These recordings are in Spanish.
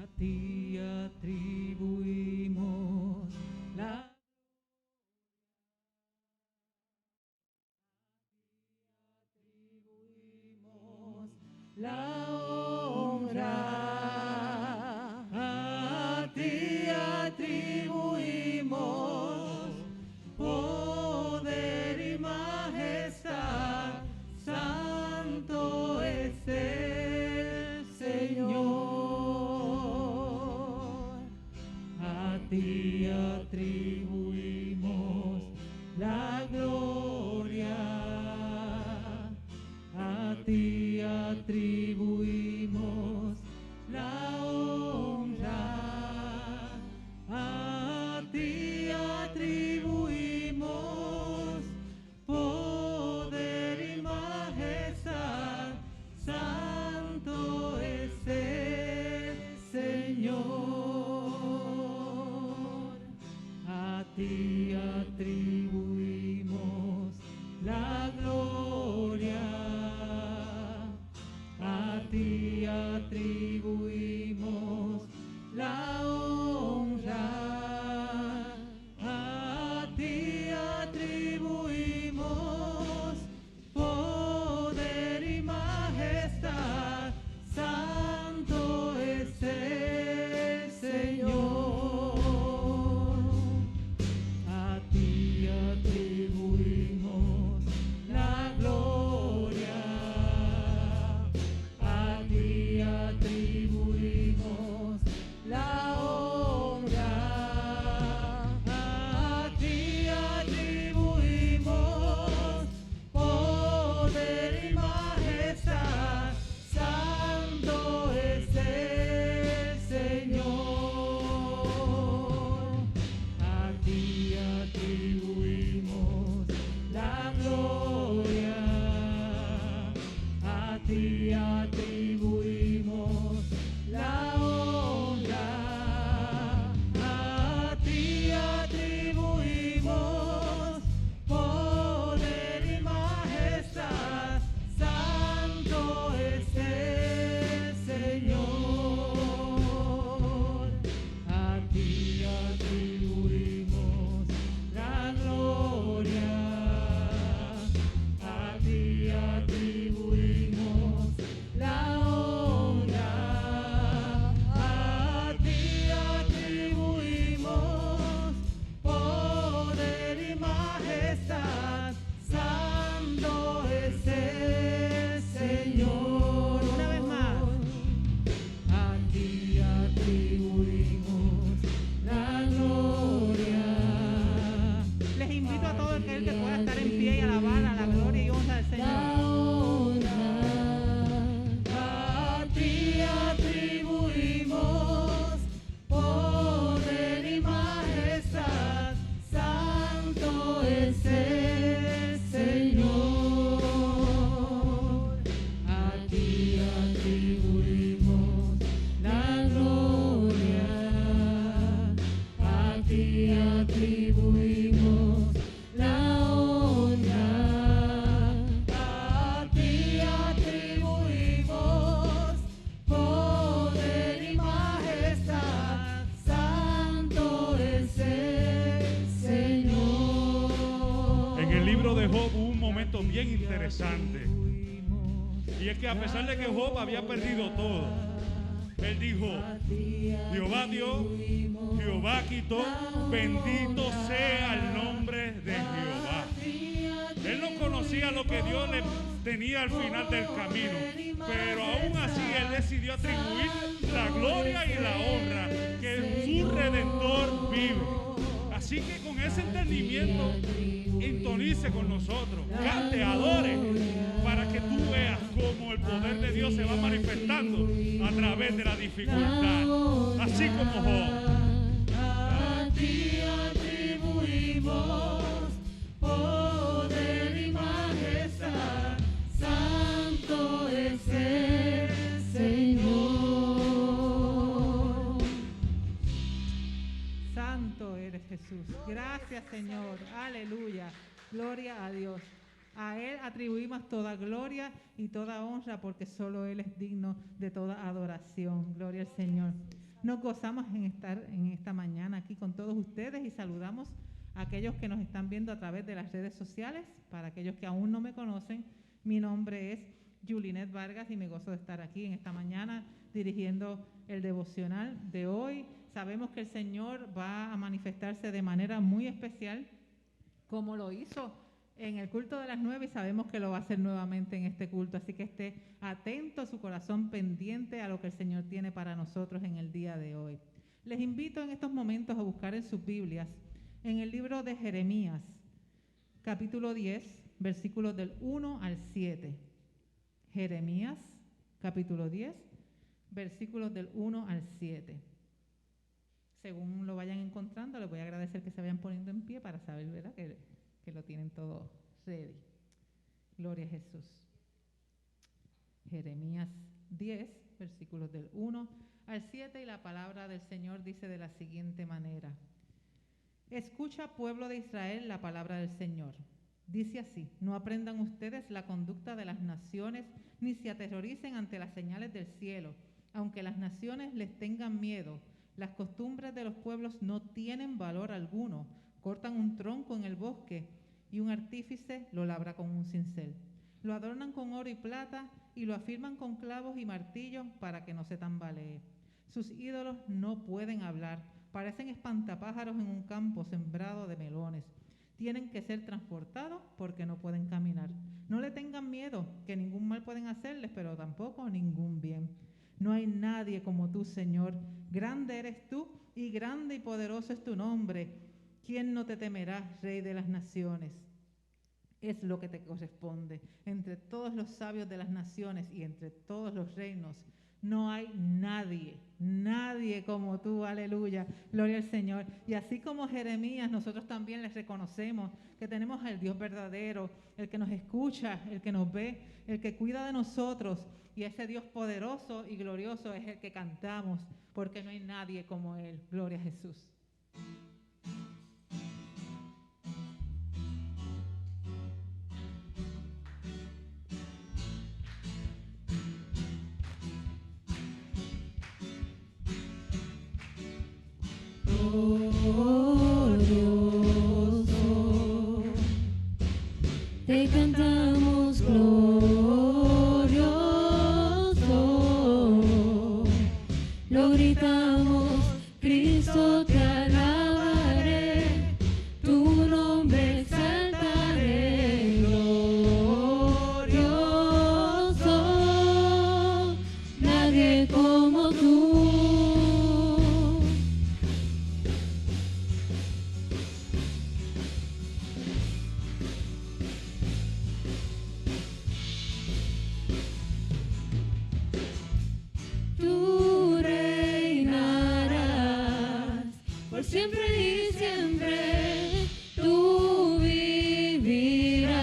A ti atribuimos la honra. A ti atribuimos poder y majestad. Santo es el Señor. A ti atribuimos la gloria. A ti atribuimos la honra. A ti atribuimos poder y majestad. Santo es el Señor. A ti atribuimos la gloria. A ti atribuimos la honra. A ti atribuimos poder y majestad. Santo es el Señor. A ti atribuimos la gloria. A ti atribuimos la honra. A ti atribuimos poder y majestad. Santo es el Señor. A ti atribuimos la gloria. A ti atribuimos la honra. A ti atribuimos poder y majestad. Santo es el Señor. A ti atribuimos la gloria. A ti atribuimos la honra. A ti atribuimos poder y majestad. Santo es el Señor. Una vez más. A ti atribuimos la gloria. Les invito a todo aquel que pueda estar en pie y alabar a la gloria y honra del Señor. A ti atribuimos poder y majestad. Santo es el Señor. A ti atribuimos la gloria. A ti atribuimos la honra. A ti atribuimos poder y majestad. Santo es el Señor. En el libro de Job hubo un momento bien interesante. Y es que a pesar de que Job había perdido todo, él dijo: Jehová dio, Jehová quitó, bendito sea el nombre de Jehová. Él no conocía lo que Dios le tenía al final del camino, pero aún así él decidió atribuir la gloria y la honra, que su Redentor vive. Así que con ese entendimiento, intonice con nosotros, cante, adore, para que tú veas cómo el poder de Dios se va manifestando a través de la dificultad, así como Job. A ti atribuimos poder y majestad. Santo es el Señor. Santo eres Jesús. Gracias, Señor. Aleluya. Gloria a Dios. A Él atribuimos toda gloria y toda honra porque solo Él es digno de toda adoración. Gloria al Señor. Nos gozamos en estar en esta mañana aquí con todos ustedes y saludamos a aquellos que nos están viendo a través de las redes sociales. Para aquellos que aún no me conocen, mi nombre es Yulinet Vargas y me gozo de estar aquí en esta mañana dirigiendo el devocional de hoy. Sabemos que el Señor va a manifestarse de manera muy especial, como lo hizo en el culto de las 9 y sabemos que lo va a hacer nuevamente en este culto. Así que esté atento, su corazón pendiente a lo que el Señor tiene para nosotros en el día de hoy. Les invito en estos momentos a buscar en sus Biblias, en el libro de Jeremías, capítulo 10, versículos del 1 al 7. Jeremías, capítulo 10, versículos del 1 al 7. Según lo vayan encontrando, les voy a agradecer que se vayan poniendo en pie para saber, ¿verdad?, que lo tienen todo ready. Gloria a Jesús. Jeremías 10, versículos del 1 al 7, y la palabra del Señor dice de la siguiente manera: Escucha, pueblo de Israel, la palabra del Señor. Dice así: no aprendan ustedes la conducta de las naciones, ni se aterroricen ante las señales del cielo. Aunque las naciones les tengan miedo, las costumbres de los pueblos no tienen valor alguno. Cortan un tronco en el bosque y un artífice lo labra con un cincel. Lo adornan con oro y plata y lo afirman con clavos y martillos para que no se tambalee. Sus ídolos no pueden hablar, parecen espantapájaros en un campo sembrado de melones. Tienen que ser transportados porque no pueden caminar. No le tengan miedo, que ningún mal pueden hacerles, pero tampoco ningún bien. No hay nadie como tú, Señor. Grande eres tú y grande y poderoso es tu nombre. ¿Quién no te temerá, Rey de las naciones? Es lo que te corresponde. Entre todos los sabios de las naciones y entre todos los reinos, no hay nadie como tú, aleluya, gloria al Señor. Y así como Jeremías, nosotros también les reconocemos que tenemos al Dios verdadero, el que nos escucha, el que nos ve, el que cuida de nosotros, y ese Dios poderoso y glorioso es el que cantamos, porque no hay nadie como Él. Gloria a Jesús. Glorioso, te cantamos glorioso, lo gritamos, Cristo te alabaré, tu nombre exaltaré, glorioso, nadie como tú. Siempre y siempre tú vivirás,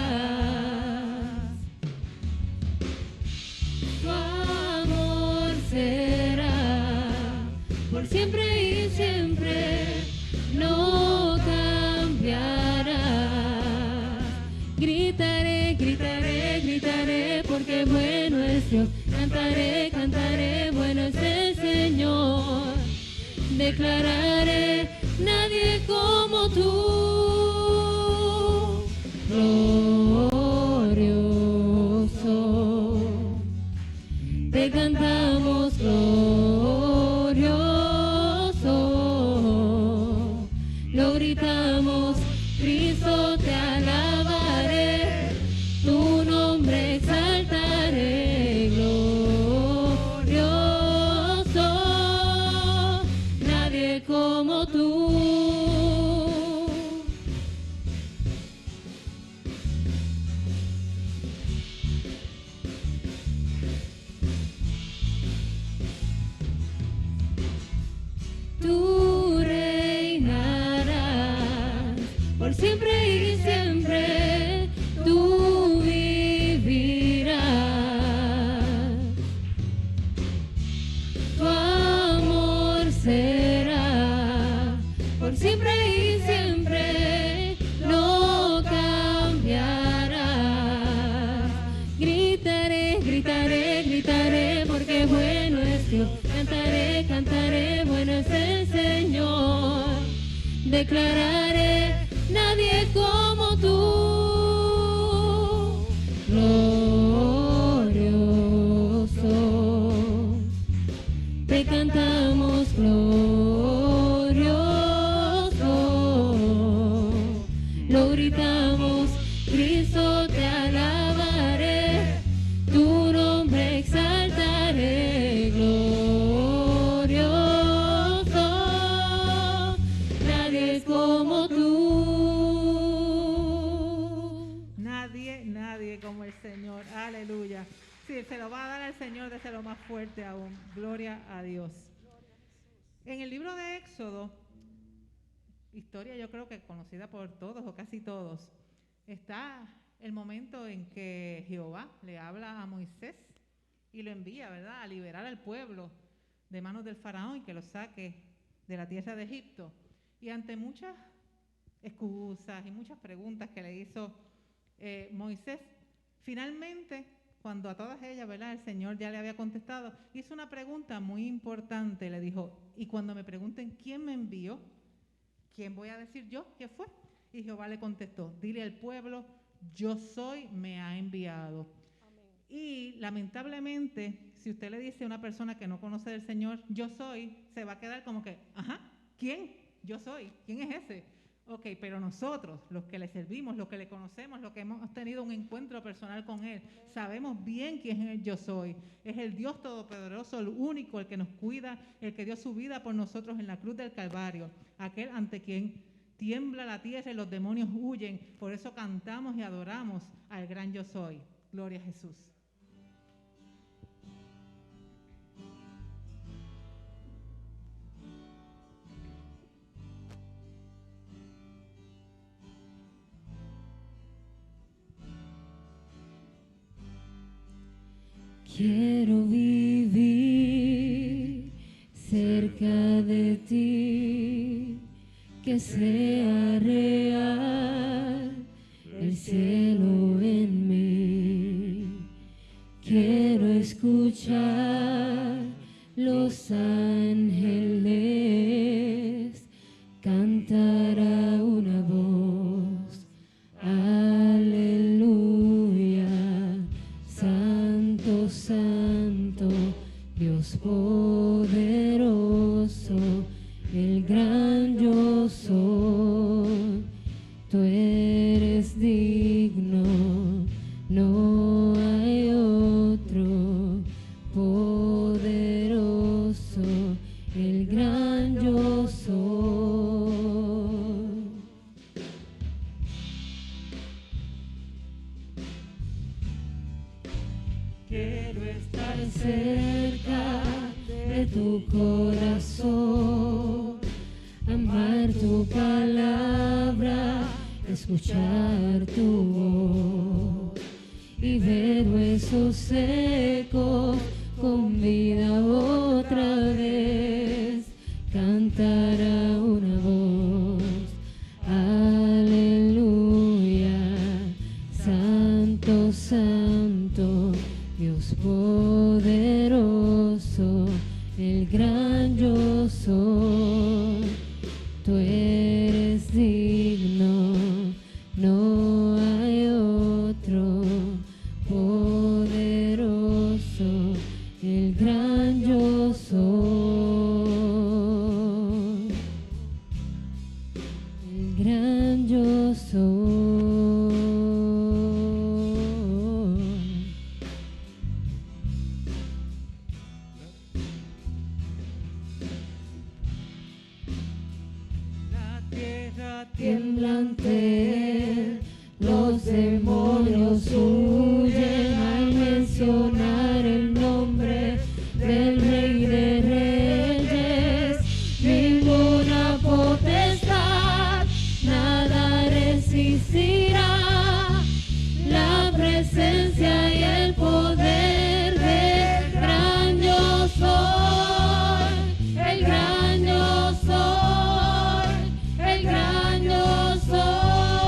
tu amor será por siempre y siempre, no cambiará. Gritaré, gritaré, gritaré, porque bueno es Dios. Cantaré, cantaré, bueno es el Señor. Declararé, nadie como tú, glorioso, te cantamos glorioso, lo gritamos, Cristo te alabaré, tu nombre exaltaré, glorioso, nadie como tú. Tú reinarás por siempre y siempre, tú vivirás, tu amor será por siempre y siempre, no cambiarás. Gritaré, gritaré, gritaré, porque bueno es Dios. Cantaré, cantaré, bueno es el Señor. Declararé, nadie como tú, glorioso. Te cantamos glorioso, lo gritamos, Cristo te alabaré, tu nombre exaltaré, glorioso, nadie es como tú. Nadie como el Señor. Aleluya. Sí, se lo va a dar al Señor, déselo más fuerte aún. Gloria a Dios. En el libro de Éxodo, historia yo creo que conocida por todos o casi todos, está el momento en que Jehová le habla a Moisés y lo envía, ¿verdad?, a liberar al pueblo de manos del faraón y que lo saque de la tierra de Egipto. Y ante muchas excusas y muchas preguntas que le hizo Moisés, finalmente, cuando a todas ellas, ¿verdad?, el Señor ya le había contestado, hizo una pregunta muy importante. Le dijo, y cuando me pregunten quién me envió, ¿quién voy a decir yo que fue? Y Jehová le contestó, dile al pueblo, yo soy, me ha enviado. Amén. Y lamentablemente, si usted le dice a una persona que no conoce del Señor, yo soy, se va a quedar como que, ajá, ¿quién? Yo soy, ¿quién es ese? Ok, pero nosotros, los que le servimos, los que le conocemos, los que hemos tenido un encuentro personal con Él, sabemos bien quién es el yo soy. Es el Dios Todopoderoso, el único, el que nos cuida, el que dio su vida por nosotros en la cruz del Calvario, aquel ante quien tiembla la tierra y los demonios huyen. Por eso cantamos y adoramos al gran yo soy. Gloria a Jesús. Quiero vivir cerca de ti, que sea real el cielo en mí. Quiero escuchar los ángeles cantar a una voz. Aleluya, Santo, Santo, Dios poderoso, el gran yo soy. Tú eres digno, no hay otro poderoso, el gran yo soy. Quiero estar cerca de tu corazón, amar tu palabra, escuchar tu voz y ver huesos secos con vida otra vez, cantar a una voz. Aleluya, Santo, Santo, Dios poderoso, el gran yo soy. Tú eres digno, no hay otro poderoso, el gran yo soy. El gran yo soy. Tiemblante, los demonios huyen al mencionar el nombre del Rey de Reyes. Ninguna potestad, nada resistirá la presencia y el poder del gran yo soy, el gran yo soy, el gran yo soy.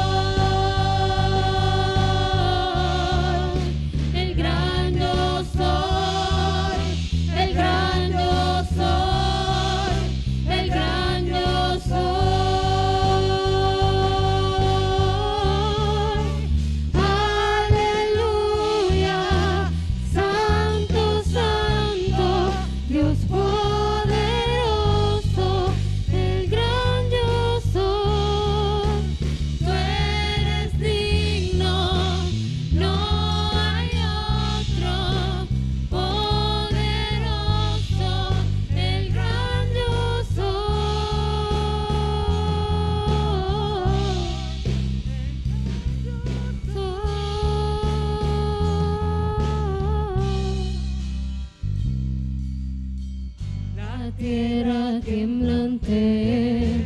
tierra temblante,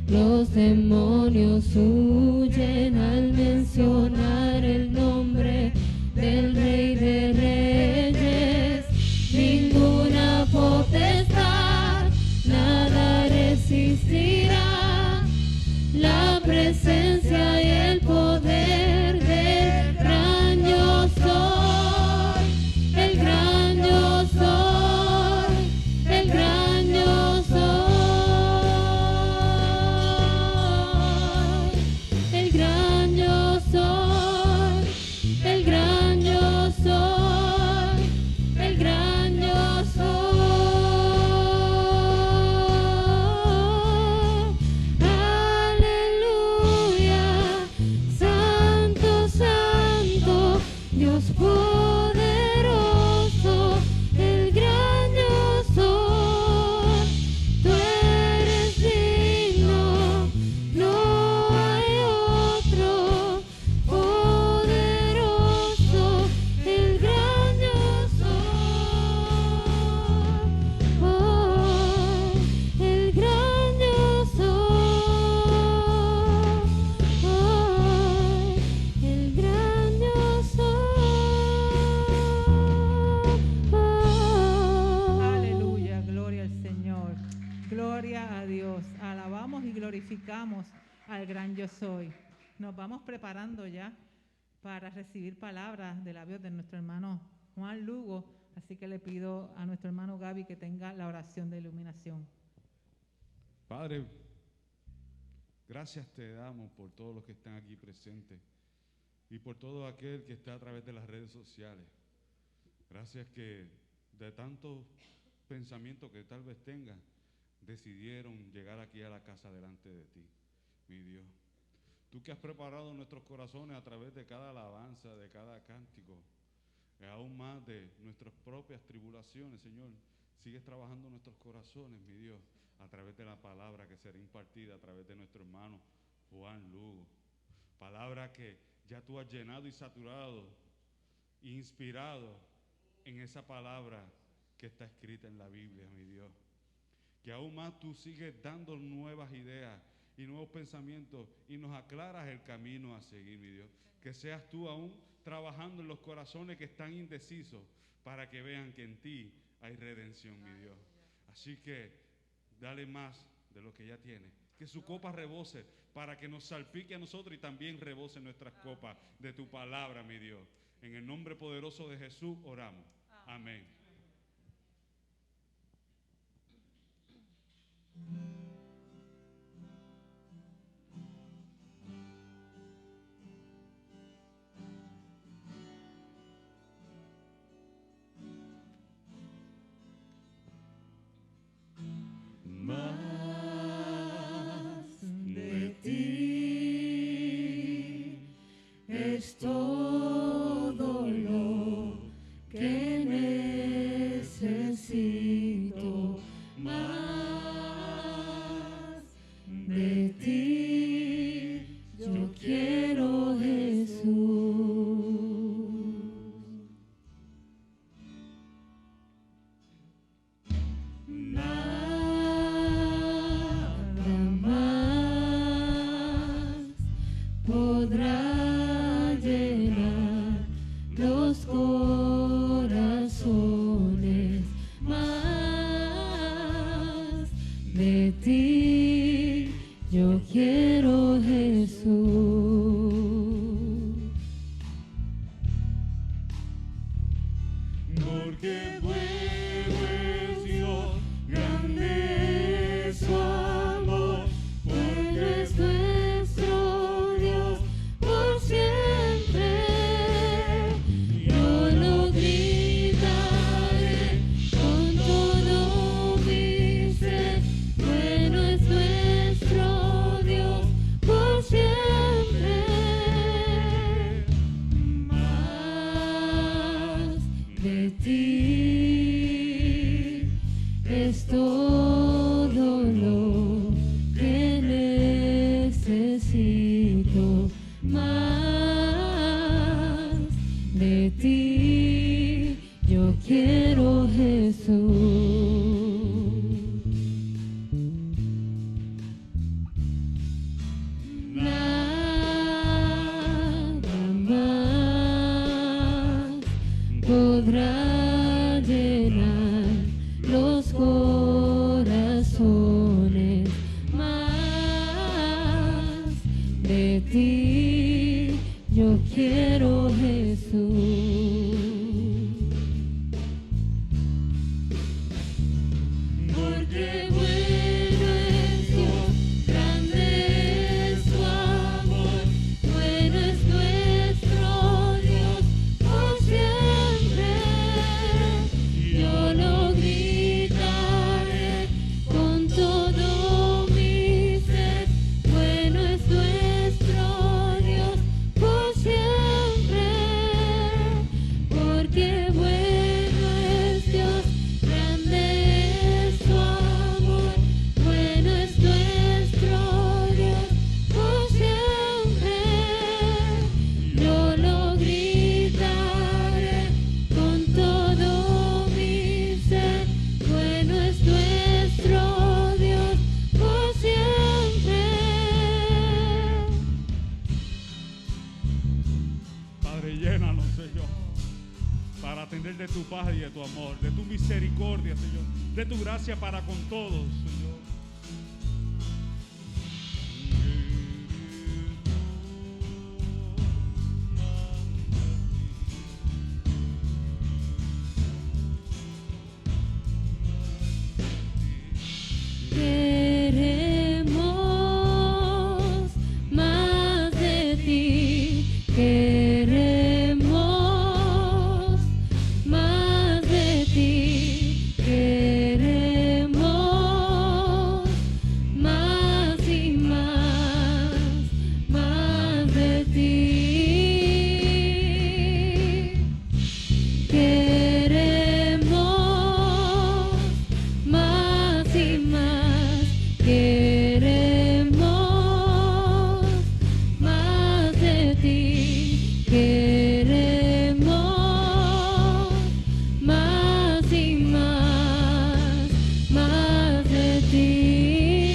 los demonios huyen al mencionar el nombre del Rey de Reyes. Ninguna potestad, nada resistirá la presencia y el poder del gran yo soy, el gran yo soy, el gran yo soy, el gran yo soy, el gran yo soy, el gran yo soy. Aleluya, Santo, Santo, Dios poderoso, el gran yo soy. Tú eres digno, no hay otro poderoso, el gran yo soy. Oh, el gran yo soy. Oh, el gran yo soy. Aleluya, gloria al Señor, gloria a Dios. Alabamos y glorificamos al gran yo soy. Nos vamos preparando ya para recibir palabras de labios de nuestro hermano Juan Lugo, así que le pido a nuestro hermano Gaby que tenga la oración de iluminación. Padre, gracias te damos por todos los que están aquí presentes y por todo aquel que está a través de las redes sociales. Gracias que de tantos pensamientos que tal vez tengan, decidieron llegar aquí a la casa delante de ti, mi Dios. Tú que has preparado nuestros corazones a través de cada alabanza, de cada cántico, y aún más de nuestras propias tribulaciones, Señor, sigues trabajando nuestros corazones, mi Dios, a través de la palabra que será impartida a través de nuestro hermano Juan Lugo. Palabra que ya tú has llenado y saturado, e inspirado en esa palabra que está escrita en la Biblia, mi Dios. Que aún más tú sigues dando nuevas ideas y nuevos pensamientos y nos aclaras el camino a seguir, mi Dios. Que seas tú aún trabajando en los corazones que están indecisos para que vean que en ti hay redención, mi Dios. Así que dale más de lo que ya tiene. Que su copa rebose para que nos salpique a nosotros y también rebose nuestras copas de tu palabra, mi Dios. En el nombre poderoso de Jesús oramos. Amén. Más de ti es todo lo que necesito. Más de ti yo quiero, Jesús. Nada más podrá llenar los corazones. Más de ti yo quiero, Jesús. Porque bueno es Dios, grande es su amor, Bueno es nuestro Dios por siempre. Yo lo gritaré con todo mi ser. Bueno es nuestro Dios por siempre. Más de ti es todo lo que necesito. Más de ti yo quiero, Jesús. de tu paz y de tu amor, de tu misericordia, Señor, de tu gracia para con todos, Señor. Queremos más de ti, queremos más de ti, queremos más y más de ti. Queremos más y más, queremos más de ti, queremos más y más de ti,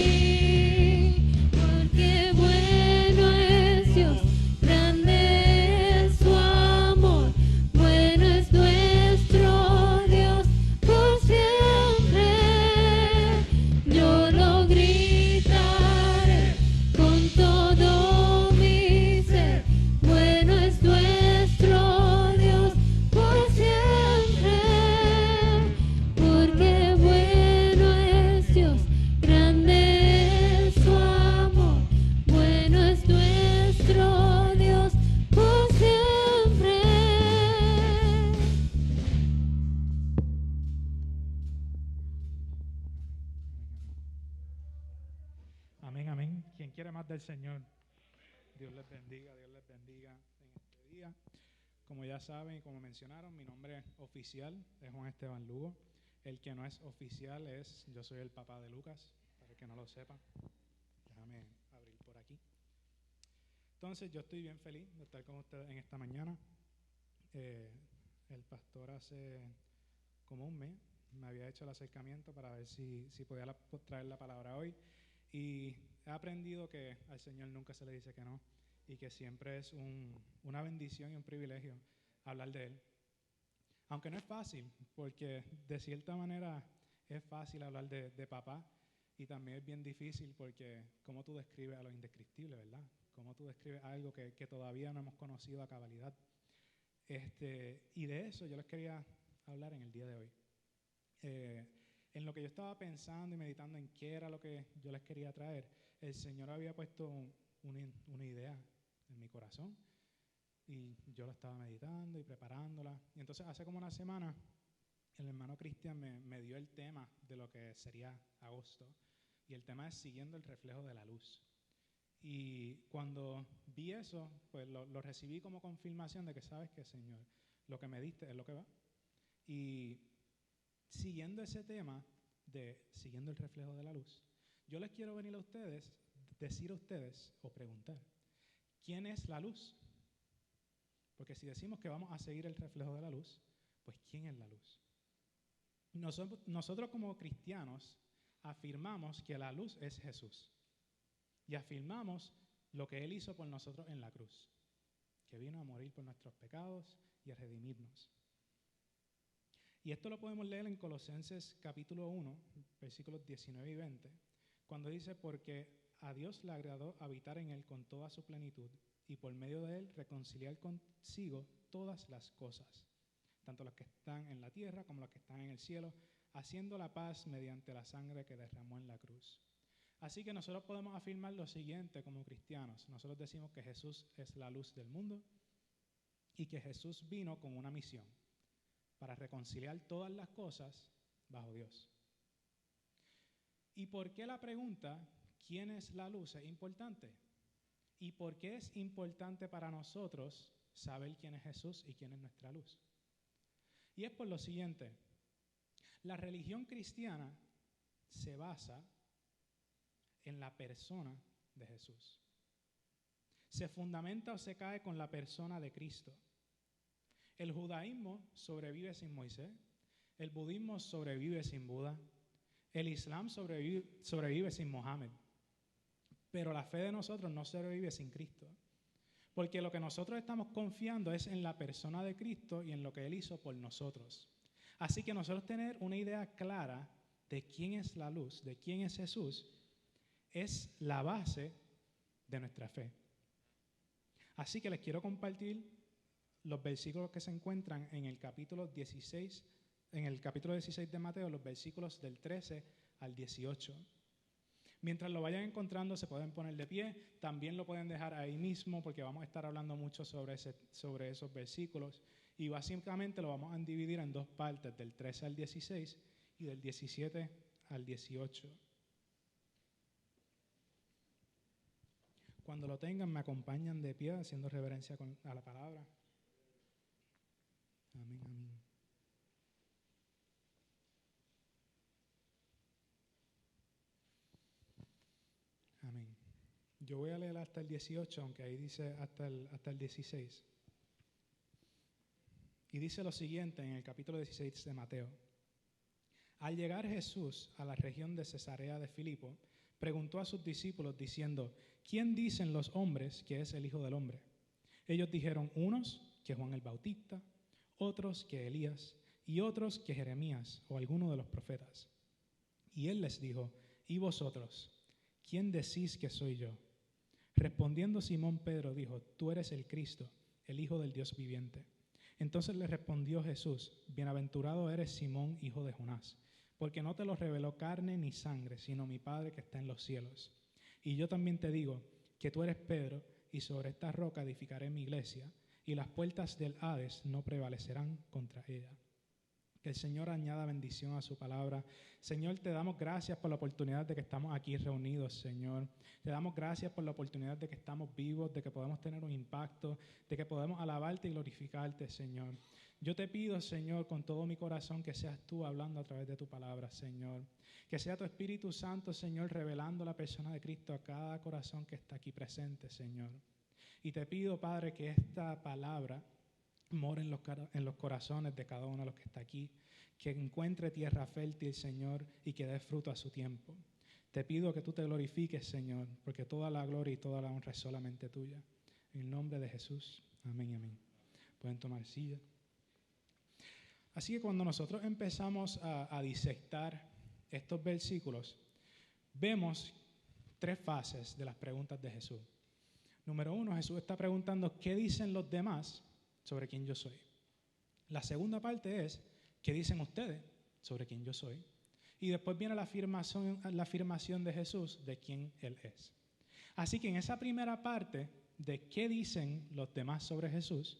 porque bueno es Dios, grande es su amor, bueno es nuestro Dios por siempre. Yo lo gritaré con todo mi ser, bueno es nuestro Dios por siempre, porque bueno es Dios, grande es su amor, bueno es nuestro Dios por siempre. Amén, amén. Quien quiere más del Señor, Dios les bendiga en este día. Como ya saben y como mencionaron, mi nombre oficial es Juan Esteban Lugo. El que no es oficial yo soy el papá de Lucas, para el que no lo sepa. Déjame abrir por aquí. Entonces, yo estoy bien feliz de estar con ustedes en esta mañana. El pastor hace como un mes me había hecho el acercamiento para ver si podía traer la palabra hoy. Y he aprendido que al Señor nunca se le dice que no y que siempre es una bendición y un privilegio hablar de Él. Aunque no es fácil, porque de cierta manera es fácil hablar de papá y también es bien difícil porque cómo tú describes a lo indescriptible, ¿verdad? Cómo tú describes algo que todavía no hemos conocido a cabalidad. Y de eso yo les quería hablar en el día de hoy. En lo que yo estaba pensando y meditando en qué era lo que yo les quería traer, el Señor había puesto una idea en mi corazón y yo la estaba meditando y preparándola. Y entonces hace como una semana el hermano Cristian me dio el tema de lo que sería agosto y el tema es siguiendo el reflejo de la luz. Y cuando vi eso, pues lo recibí como confirmación de que sabes que, Señor, lo que me diste es lo que va. Y siguiendo ese tema de siguiendo el reflejo de la luz, yo les quiero venir a ustedes, decir a ustedes o preguntar, ¿quién es la luz? Porque si decimos que vamos a seguir el reflejo de la luz, pues ¿quién es la luz? Nosotros como cristianos afirmamos que la luz es Jesús y afirmamos lo que Él hizo por nosotros en la cruz, que vino a morir por nuestros pecados y a redimirnos. Y esto lo podemos leer en Colosenses capítulo 1, versículos 19 y 20, cuando dice, porque a Dios le agradó habitar en Él con toda su plenitud y por medio de Él reconciliar consigo todas las cosas, tanto las que están en la tierra como las que están en el cielo, haciendo la paz mediante la sangre que derramó en la cruz. Así que nosotros podemos afirmar lo siguiente como cristianos. Nosotros decimos que Jesús es la luz del mundo y que Jesús vino con una misión, para reconciliar todas las cosas bajo Dios. ¿Y por qué la pregunta, ¿quién es la luz?, es importante? ¿Y por qué es importante para nosotros saber quién es Jesús y quién es nuestra luz? Y es por lo siguiente, la religión cristiana se basa en la persona de Jesús. Se fundamenta o se cae con la persona de Cristo. El judaísmo sobrevive sin Moisés, el budismo sobrevive sin Buda, el islam sobrevive sin Mohammed, pero la fe de nosotros no sobrevive sin Cristo, Porque lo que nosotros estamos confiando es en la persona de Cristo y en lo que Él hizo por nosotros. Así que nosotros tener una idea clara de quién es la luz, de quién es Jesús, es la base de nuestra fe. Así que les quiero compartir los versículos que se encuentran en el capítulo 16, en el capítulo 16 de Mateo, los versículos del 13 al 18. Mientras lo vayan encontrando, se pueden poner de pie. También lo pueden dejar ahí mismo porque vamos a estar hablando mucho sobre esos versículos. Y básicamente lo vamos a dividir en dos partes, del 13 al 16 y del 17 al 18. Cuando lo tengan, me acompañan de pie haciendo reverencia a la palabra. Amén, amén. Amén. Yo voy a leer hasta el 18, aunque ahí dice hasta el 16. Y dice lo siguiente en el capítulo 16 de Mateo. Al llegar Jesús a la región de Cesarea de Filipo, preguntó a sus discípulos diciendo, ¿quién dicen los hombres que es el Hijo del Hombre? Ellos dijeron, unos que Juan el Bautista, otros que Elías y otros que Jeremías o alguno de los profetas. Y él les dijo, ¿y vosotros? ¿Quién decís que soy yo? Respondiendo Simón Pedro dijo, tú eres el Cristo, el Hijo del Dios viviente. Entonces le respondió Jesús, bienaventurado eres Simón, hijo de Jonás, porque no te lo reveló carne ni sangre, sino mi Padre que está en los cielos. Y yo también te digo que tú eres Pedro, y sobre esta roca edificaré mi iglesia, y las puertas del Hades no prevalecerán contra ella. Que el Señor añada bendición a su palabra. Señor, te damos gracias por la oportunidad de que estamos aquí reunidos, Señor. Te damos gracias por la oportunidad de que estamos vivos, de que podemos tener un impacto, de que podemos alabarte y glorificarte, Señor. Yo te pido, Señor, con todo mi corazón, que seas tú hablando a través de tu palabra, Señor. Que sea tu Espíritu Santo, Señor, revelando la persona de Cristo a cada corazón que está aquí presente, Señor. Y te pido, Padre, que esta palabra more en los corazones de cada uno de los que está aquí, que encuentre tierra fértil, Señor, y que dé fruto a su tiempo. Te pido que tú te glorifiques, Señor, porque toda la gloria y toda la honra es solamente tuya. En el nombre de Jesús. Amén y amén. Pueden tomar silla. Así que cuando nosotros empezamos a disectar estos versículos, vemos tres fases de las preguntas de Jesús. Número uno, Jesús está preguntando, ¿qué dicen los demás sobre quién yo soy? La segunda parte es, ¿qué dicen ustedes sobre quién yo soy? Y después viene la afirmación de Jesús de quién Él es. Así que en esa primera parte de qué dicen los demás sobre Jesús,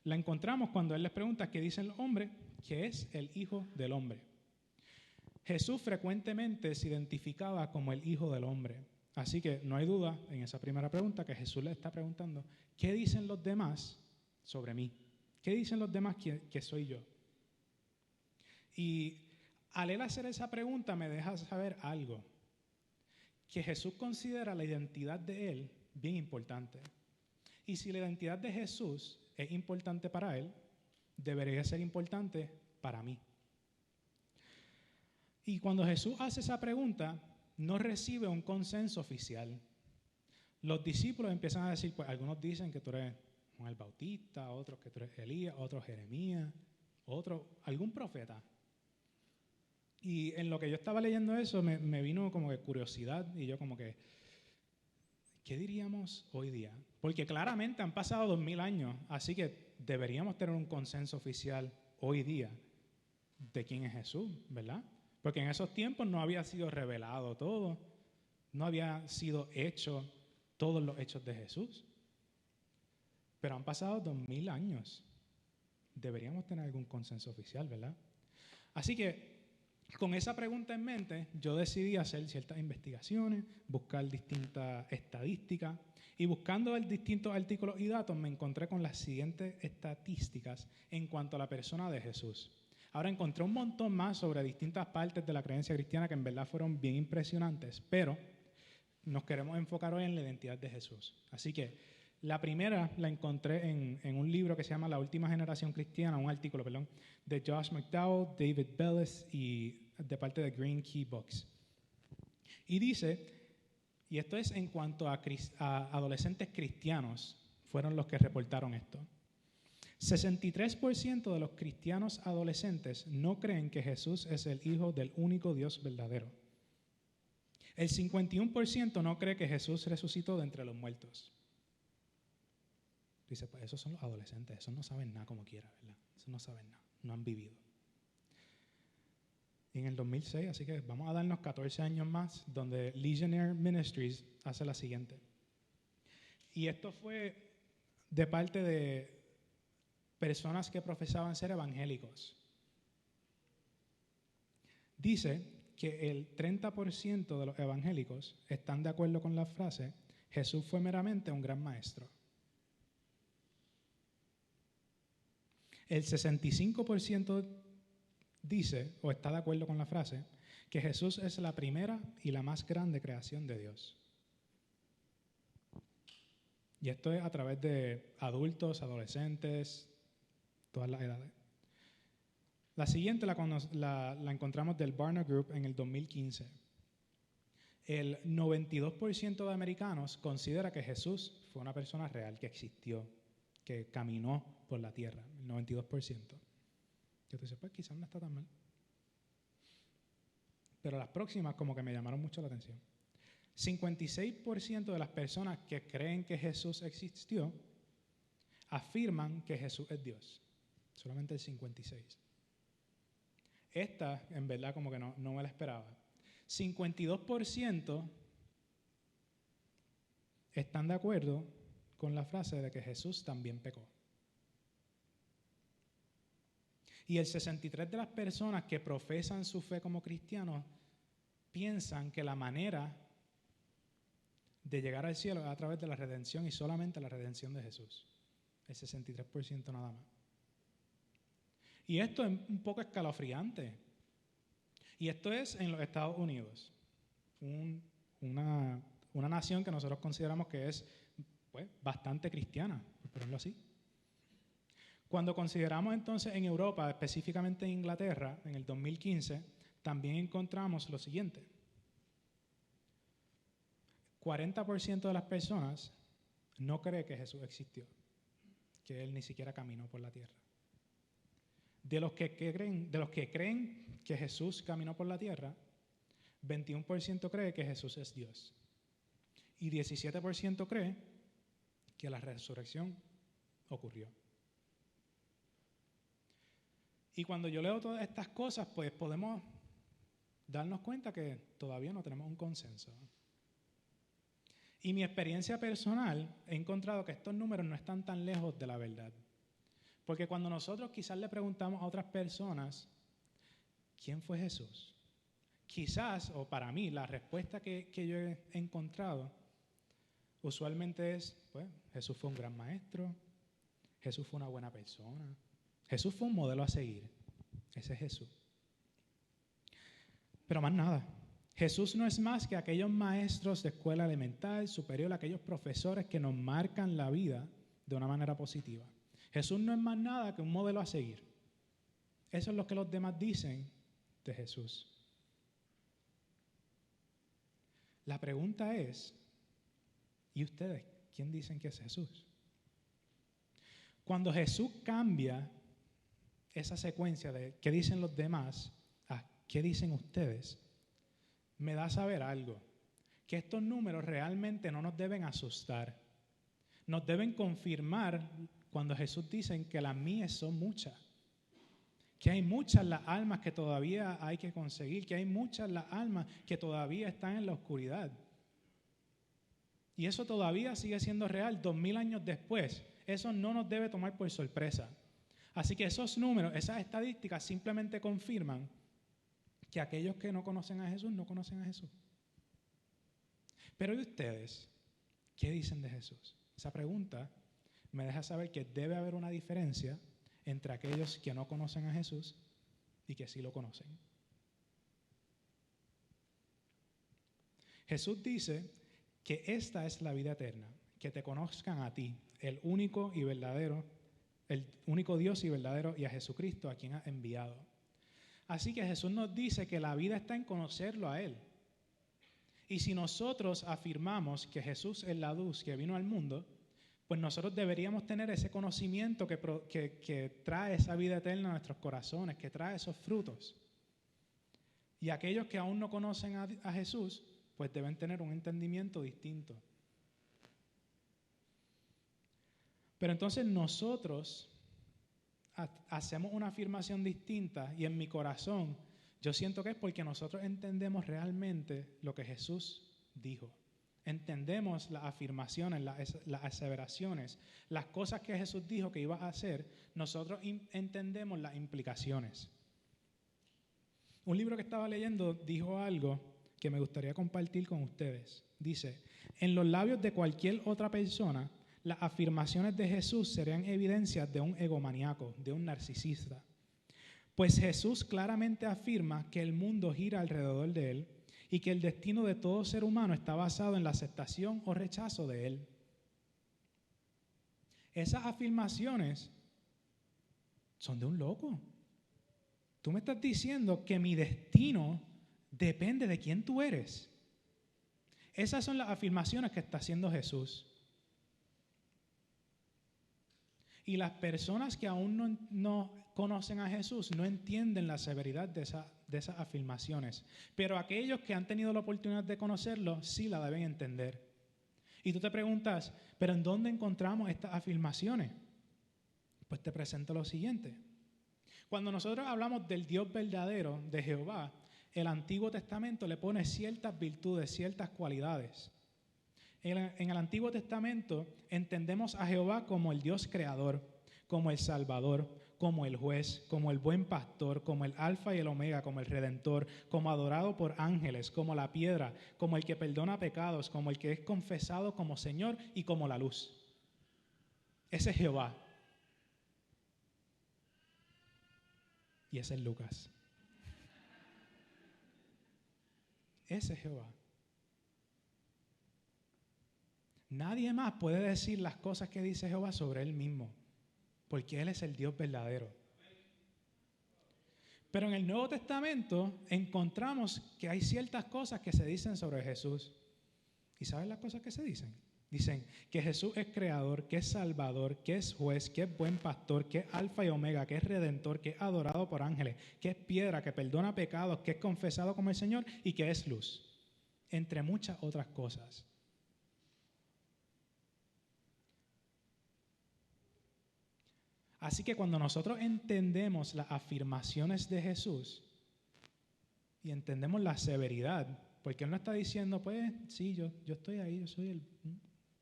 la encontramos cuando Él les pregunta qué dicen los hombres, que es el Hijo del Hombre. Jesús frecuentemente se identificaba como el Hijo del Hombre. Así que no hay duda en esa primera pregunta que Jesús le está preguntando, ¿qué dicen los demás sobre mí? ¿Qué dicen los demás que soy yo? Y al él hacer esa pregunta me deja saber algo, que Jesús considera la identidad de él bien importante. Y si la identidad de Jesús es importante para él, debería ser importante para mí. Y cuando Jesús hace esa pregunta, no recibe un consenso oficial. Los discípulos empiezan a decir, pues algunos dicen que tú eres Juan el Bautista, otros que tú eres Elías, otros Jeremías, otros algún profeta. Y en lo que yo estaba leyendo eso me vino como que curiosidad y yo como que, ¿qué diríamos hoy día? Porque claramente han pasado 2000 años, así que deberíamos tener un consenso oficial hoy día de quién es Jesús, ¿verdad? Porque en esos tiempos no había sido revelado todo, no había sido hecho todos los hechos de Jesús. Pero han pasado 2000 años. Deberíamos tener algún consenso oficial, ¿verdad? Así que con esa pregunta en mente, yo decidí hacer ciertas investigaciones, buscar distintas estadísticas y buscando distintos artículos y datos me encontré con las siguientes estadísticas en cuanto a la persona de Jesús. Ahora encontré un montón más sobre distintas partes de la creencia cristiana que en verdad fueron bien impresionantes, pero nos queremos enfocar hoy en la identidad de Jesús. Así que la primera la encontré en un libro que se llama La Última Generación Cristiana, un artículo, de Josh McDowell, David Bellis y de parte de Green Key Books. Y dice, y esto es en cuanto a adolescentes cristianos fueron los que reportaron esto. 63% de los cristianos adolescentes no creen que Jesús es el Hijo del único Dios verdadero. El 51% no cree que Jesús resucitó de entre los muertos. Dice, pues esos son los adolescentes, esos no saben nada como quiera, ¿verdad? Esos no saben nada, no han vivido. Y en el 2006, así que vamos a darnos 14 años más, donde Legionnaire Ministries hace la siguiente. Y esto fue de parte de personas que profesaban ser evangélicos. Dice que el 30% de los evangélicos están de acuerdo con la frase, Jesús fue meramente un gran maestro. El 65% dice, o está de acuerdo con la frase, que Jesús es la primera y la más grande creación de Dios. Y esto es a través de adultos, adolescentes, todas las edades. La siguiente la encontramos del Barna Group en el 2015. El 92% de americanos considera que Jesús fue una persona real, que existió, que caminó por la tierra, el 92%. Y tú dices, pues quizás no está tan mal. Pero las próximas como que me llamaron mucho la atención. 56% de las personas que creen que Jesús existió afirman que Jesús es Dios. Solamente el 56%. Esta, en verdad, como que no me la esperaba. 52% están de acuerdo con la frase de que Jesús también pecó. Y el 63% de las personas que profesan su fe como cristianos piensan que la manera de llegar al cielo es a través de la redención y solamente la redención de Jesús. El 63% nada más. Y esto es un poco escalofriante. Y esto es en los Estados Unidos, una nación que nosotros consideramos que es pues, bastante cristiana, por ponerlo así. Cuando consideramos entonces en Europa, específicamente en Inglaterra, en el 2015, también encontramos lo siguiente. 40% de las personas no cree que Jesús existió, que Él ni siquiera caminó por la tierra. De los que creen que Jesús caminó por la tierra, 21% cree que Jesús es Dios. Y 17% cree que la resurrección ocurrió. Y cuando yo leo todas estas cosas, pues podemos darnos cuenta que todavía no tenemos un consenso. Y mi experiencia personal, he encontrado que estos números no están tan lejos de la verdad. Porque cuando nosotros quizás le preguntamos a otras personas, ¿quién fue Jesús? Quizás, o para mí, la respuesta que yo he encontrado usualmente es, pues, Jesús fue un gran maestro, Jesús fue una buena persona, Jesús fue un modelo a seguir. Ese es Jesús. Pero más nada. Jesús no es más que aquellos maestros de escuela elemental, superior, aquellos profesores que nos marcan la vida de una manera positiva. Jesús no es más nada que un modelo a seguir. Eso es lo que los demás dicen de Jesús. La pregunta es, ¿y ustedes quién dicen que es Jesús? Cuando Jesús cambia esa secuencia de qué dicen los demás a qué dicen ustedes, me da a saber algo, que estos números realmente no nos deben asustar, nos deben confirmar cuando Jesús dice que las mías son muchas, que hay muchas las almas que todavía hay que conseguir, que hay muchas las almas que todavía están en la oscuridad. Y eso todavía sigue siendo real 2000 años después. Eso no nos debe tomar por sorpresa. Así que esos números, esas estadísticas simplemente confirman que aquellos que no conocen a Jesús, no conocen a Jesús. Pero ¿y ustedes? ¿Qué dicen de Jesús? Esa pregunta me deja saber que debe haber una diferencia entre aquellos que no conocen a Jesús y que sí lo conocen. Jesús dice que esta es la vida eterna, que te conozcan a ti, el único y verdadero, el único Dios y verdadero, y a Jesucristo, a quien ha enviado. Así que Jesús nos dice que la vida está en conocerlo a Él. Y si nosotros afirmamos que Jesús es la luz que vino al mundo, pues nosotros deberíamos tener ese conocimiento que trae esa vida eterna a nuestros corazones, que trae esos frutos. Y aquellos que aún no conocen a Jesús, pues deben tener un entendimiento distinto. Pero entonces nosotros hacemos una afirmación distinta y en mi corazón yo siento que es porque nosotros entendemos realmente lo que Jesús dijo. Entendemos las afirmaciones, las aseveraciones, las cosas que Jesús dijo que iba a hacer, nosotros entendemos las implicaciones. Un libro que estaba leyendo dijo algo que me gustaría compartir con ustedes. Dice, en los labios de cualquier otra persona, las afirmaciones de Jesús serían evidencias de un egomaníaco, de un narcisista. Pues Jesús claramente afirma que el mundo gira alrededor de él y que el destino de todo ser humano está basado en la aceptación o rechazo de él. Esas afirmaciones son de un loco. Tú me estás diciendo que mi destino depende de quién tú eres. Esas son las afirmaciones que está haciendo Jesús. Y las personas que aún no conocen a Jesús no entienden la severidad de esas afirmaciones. Pero aquellos que han tenido la oportunidad de conocerlo, sí la deben entender. Y tú te preguntas, ¿pero en dónde encontramos estas afirmaciones? Pues te presento lo siguiente. Cuando nosotros hablamos del Dios verdadero, de Jehová, el Antiguo Testamento le pone ciertas virtudes, ciertas cualidades. En el Antiguo Testamento entendemos a Jehová como el Dios creador, como el Salvador, como el juez, como el buen pastor, como el alfa y el omega, como el redentor, como adorado por ángeles, como la piedra, como el que perdona pecados, como el que es confesado como Señor y como la luz. Ese es Jehová. Y ese es Lucas. Ese es Jehová. Nadie más puede decir las cosas que dice Jehová sobre él mismo, porque él es el Dios verdadero. Pero en el Nuevo Testamento encontramos que hay ciertas cosas que se dicen sobre Jesús. ¿Y sabes las cosas que se dicen? Dicen que Jesús es creador, que es salvador, que es juez, que es buen pastor, que es alfa y omega, que es redentor, que es adorado por ángeles, que es piedra, que perdona pecados, que es confesado como el Señor y que es luz. Entre muchas otras cosas. Así que cuando nosotros entendemos las afirmaciones de Jesús y entendemos la severidad, porque Él no está diciendo, pues sí, yo estoy ahí, yo soy el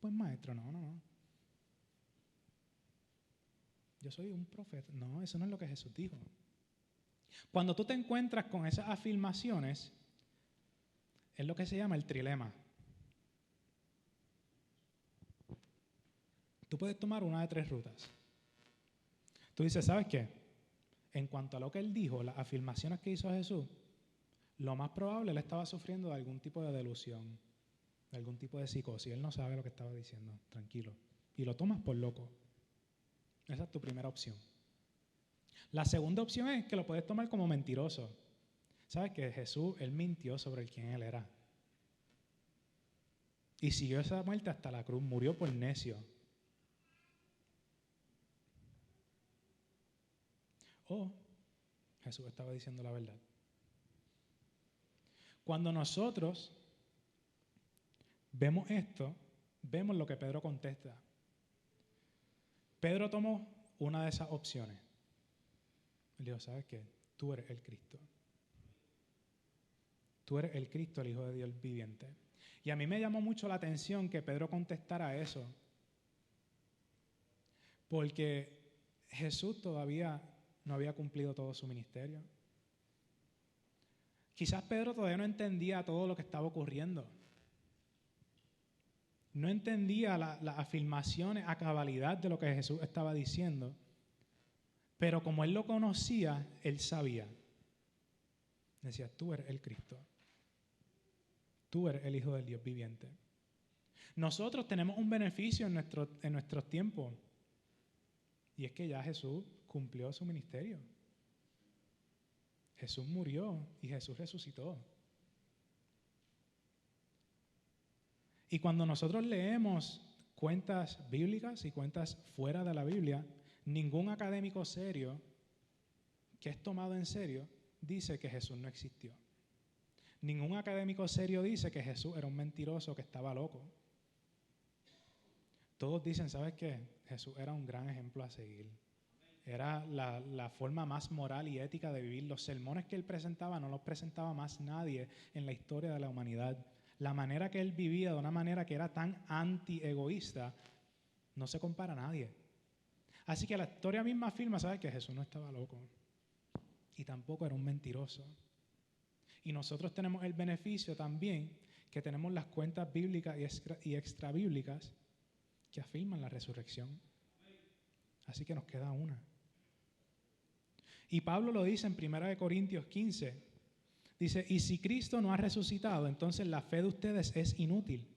buen maestro, no. Yo soy un profeta. No, eso no es lo que Jesús dijo. Cuando tú te encuentras con esas afirmaciones, es lo que se llama el trilema. Tú puedes tomar una de 3 rutas. Tú dices, ¿sabes qué? En cuanto a lo que él dijo, las afirmaciones que hizo Jesús, lo más probable él estaba sufriendo de algún tipo de delusión, de algún tipo de psicosis. Él no sabe lo que estaba diciendo, tranquilo. Y lo tomas por loco. Esa es tu primera opción. La segunda opción es que lo puedes tomar como mentiroso. ¿Sabes que Jesús, él mintió sobre quién él era? Y siguió esa muerte hasta la cruz, murió por necio. O Jesús estaba diciendo la verdad. Cuando nosotros vemos esto, vemos lo que Pedro contesta. Pedro tomó una de esas opciones. Él dijo, ¿sabes qué? Tú eres el Cristo. Tú eres el Cristo, el Hijo de Dios viviente. Y a mí me llamó mucho la atención que Pedro contestara eso. Porque Jesús todavía no había cumplido todo su ministerio. Quizás Pedro todavía no entendía todo lo que estaba ocurriendo. No entendía las afirmaciones a cabalidad de lo que Jesús estaba diciendo. Pero como él lo conocía, él sabía. Decía, tú eres el Cristo. Tú eres el Hijo del Dios viviente. Nosotros tenemos un beneficio en nuestros tiempos. Y es que ya Jesús cumplió su ministerio. Jesús murió y Jesús resucitó. Y cuando nosotros leemos cuentas bíblicas y cuentas fuera de la Biblia, ningún académico serio que es tomado en serio dice que Jesús no existió. Ningún académico serio dice que Jesús era un mentiroso, que estaba loco. Todos dicen, ¿sabes qué? Jesús era un gran ejemplo a seguir. Era la forma más moral y ética de vivir. Los sermones que él presentaba no los presentaba más nadie en la historia de la humanidad. La manera que él vivía, de una manera que era tan anti-egoísta, no se compara a nadie. Así que la historia misma afirma, ¿sabes? Que Jesús no estaba loco y tampoco era un mentiroso. Y nosotros tenemos el beneficio también que tenemos las cuentas bíblicas y extrabíblicas que afirman la resurrección. Así que nos queda una. Y Pablo lo dice en 1 Corintios 15. Dice, y si Cristo no ha resucitado, entonces la fe de ustedes es inútil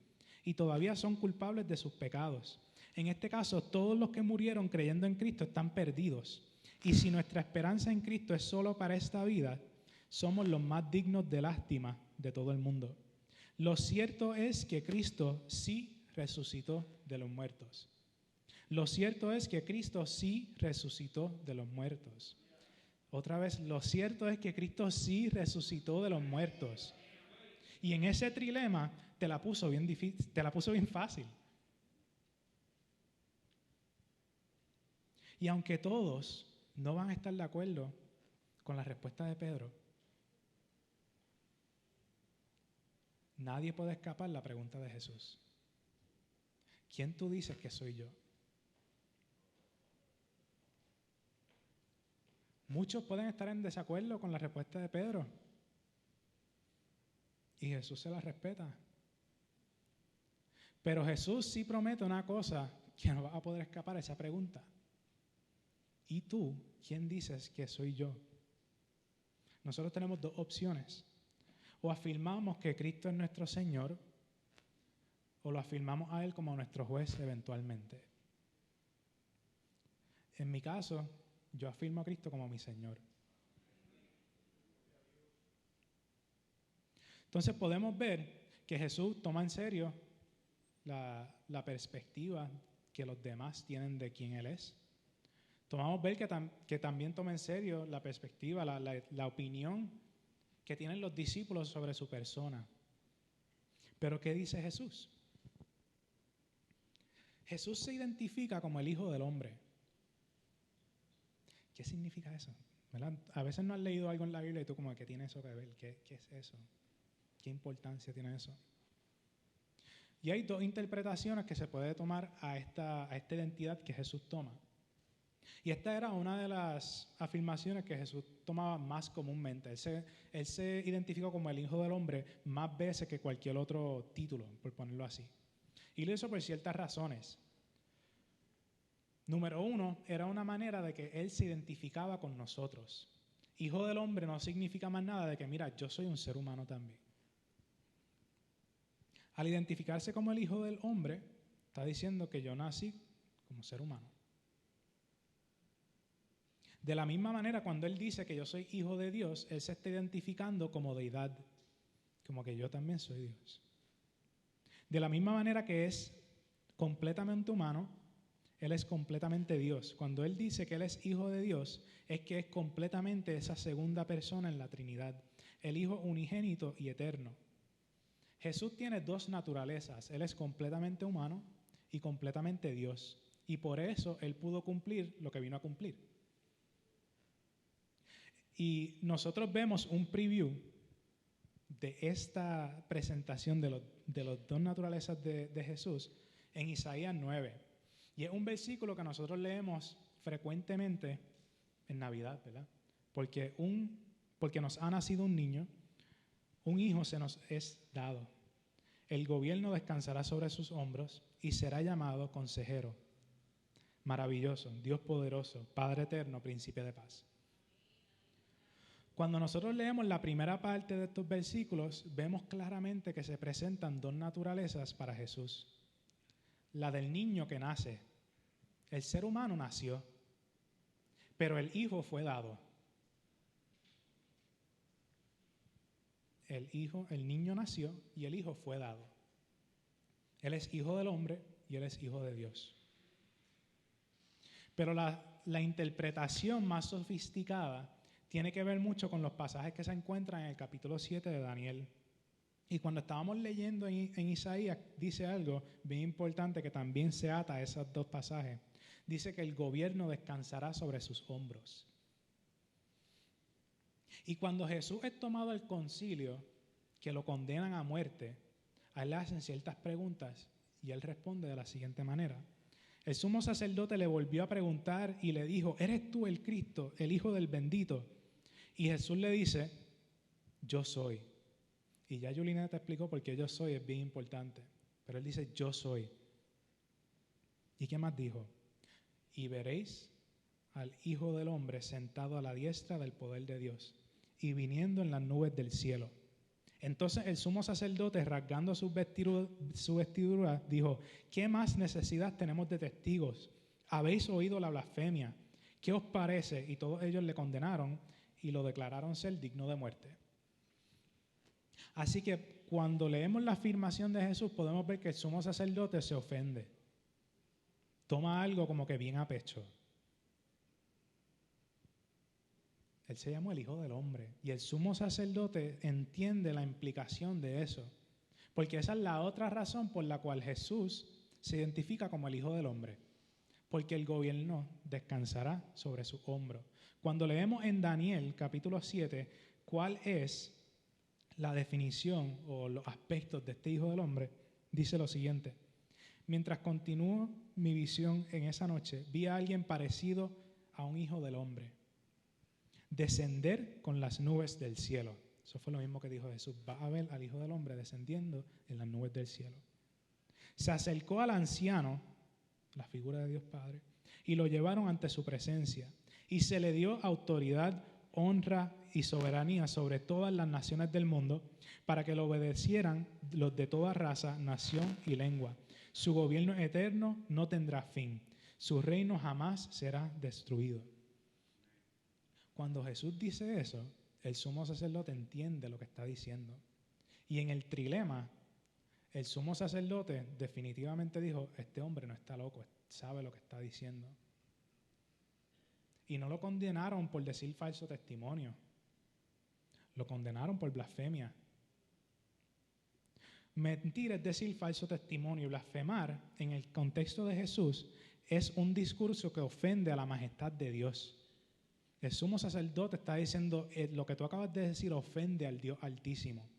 y todavía son culpables de sus pecados. En este caso, todos los que murieron creyendo en Cristo están perdidos. Y si nuestra esperanza en Cristo es solo para esta vida, somos los más dignos de lástima de todo el mundo. Lo cierto es que Cristo sí resucitó de los muertos. Lo cierto es que Cristo sí resucitó de los muertos. Otra vez, lo cierto es que Cristo sí resucitó de los muertos. Y en ese trilema te la puso bien difícil, te la puso bien fácil. Y aunque todos no van a estar de acuerdo con la respuesta de Pedro, nadie puede escapar la pregunta de Jesús. ¿Quién tú dices que soy yo? Muchos pueden estar en desacuerdo con la respuesta de Pedro. Y Jesús se la respeta. Pero Jesús sí promete una cosa, que no va a poder escapar a esa pregunta. ¿Y tú, quién dices que soy yo? Nosotros tenemos dos opciones. O afirmamos que Cristo es nuestro Señor, o lo afirmamos a Él como nuestro juez eventualmente. En mi caso, yo afirmo a Cristo como mi Señor. Entonces podemos ver que Jesús toma en serio la perspectiva que los demás tienen de quién Él es. Tomamos ver que también toma en serio la perspectiva, la opinión que tienen los discípulos sobre su persona. Pero ¿qué dice Jesús? Jesús se identifica como el Hijo del Hombre. ¿Qué significa eso? ¿Verdad? A veces no has leído algo en la Biblia y tú como, ¿qué tiene eso que ver? ¿Qué es eso? ¿Qué importancia tiene eso? Y hay dos interpretaciones que se puede tomar a esta identidad que Jesús toma. Y esta era una de las afirmaciones que Jesús tomaba más comúnmente. Él se identificó como el Hijo del Hombre más veces que cualquier otro título, por ponerlo así. Y lo hizo por ciertas razones. Número uno, era una manera de que Él se identificaba con nosotros. Hijo del Hombre no significa más nada de que, mira, yo soy un ser humano también. Al identificarse como el Hijo del Hombre, está diciendo que yo nací como ser humano. De la misma manera, cuando Él dice que yo soy Hijo de Dios, Él se está identificando como deidad, como que yo también soy Dios. De la misma manera que es completamente humano, Él es completamente Dios. Cuando Él dice que Él es Hijo de Dios, es que es completamente esa segunda persona en la Trinidad, el Hijo unigénito y eterno. Jesús tiene dos naturalezas. Él es completamente humano y completamente Dios. Y por eso Él pudo cumplir lo que vino a cumplir. Y nosotros vemos un preview de esta presentación de las dos naturalezas de Jesús en Isaías 9. Y es un versículo que nosotros leemos frecuentemente en Navidad, ¿verdad? Porque nos ha nacido un niño, un hijo se nos es dado. El gobierno descansará sobre sus hombros y será llamado Consejero, Maravilloso, Dios poderoso, Padre eterno, Príncipe de paz. Cuando nosotros leemos la primera parte de estos versículos, vemos claramente que se presentan dos naturalezas para Jesús. La del niño que nace. El ser humano nació, pero el Hijo fue dado. El niño nació y el Hijo fue dado. Él es Hijo del Hombre y Él es Hijo de Dios. Pero la interpretación más sofisticada tiene que ver mucho con los pasajes que se encuentran en el capítulo 7 de Daniel. Y cuando estábamos leyendo en Isaías, dice algo bien importante que también se ata a esos dos pasajes. Dice que el gobierno descansará sobre sus hombros. Y cuando Jesús es tomado al concilio, que lo condenan a muerte, a él le hacen ciertas preguntas y él responde de la siguiente manera. El sumo sacerdote le volvió a preguntar y le dijo, ¿eres tú el Cristo, el Hijo del bendito? Y Jesús le dice, yo soy. Y ya Yulina te explicó por qué yo soy, es bien importante. Pero él dice, yo soy. ¿Y qué más dijo? Y veréis al Hijo del Hombre sentado a la diestra del poder de Dios y viniendo en las nubes del cielo. Entonces el sumo sacerdote, rasgando su vestidura, dijo, ¿qué más necesidad tenemos de testigos? ¿Habéis oído la blasfemia? ¿Qué os parece? Y todos ellos le condenaron y lo declararon ser digno de muerte. Así que cuando leemos la afirmación de Jesús, podemos ver que el sumo sacerdote se ofende. Toma algo como que bien a pecho. Él se llamó el Hijo del Hombre y el sumo sacerdote entiende la implicación de eso, porque esa es la otra razón por la cual Jesús se identifica como el Hijo del Hombre, porque el gobierno descansará sobre sus hombros. Cuando leemos en Daniel capítulo 7 cuál es la definición o los aspectos de este Hijo del Hombre, dice lo siguiente: mientras continuó mi visión en esa noche, vi a alguien parecido a un Hijo del Hombre descender con las nubes del cielo. Eso fue lo mismo que dijo Jesús. Va a ver al Hijo del Hombre descendiendo en las nubes del cielo. Se acercó al anciano, la figura de Dios Padre, y lo llevaron ante su presencia. Y se le dio autoridad, honra y soberanía sobre todas las naciones del mundo, para que lo obedecieran los de toda raza, nación y lengua. Su gobierno eterno no tendrá fin. Su reino jamás será destruido. Cuando Jesús dice eso, el sumo sacerdote entiende lo que está diciendo. Y en el trilema, el sumo sacerdote definitivamente dijo, este hombre no está loco, sabe lo que está diciendo. Y no lo condenaron por decir falso testimonio. Lo condenaron por blasfemia. Mentir es decir falso testimonio. Blasfemar, en el contexto de Jesús, es un discurso que ofende a la majestad de Dios. El sumo sacerdote está diciendo, lo que tú acabas de decir ofende al Dios Altísimo.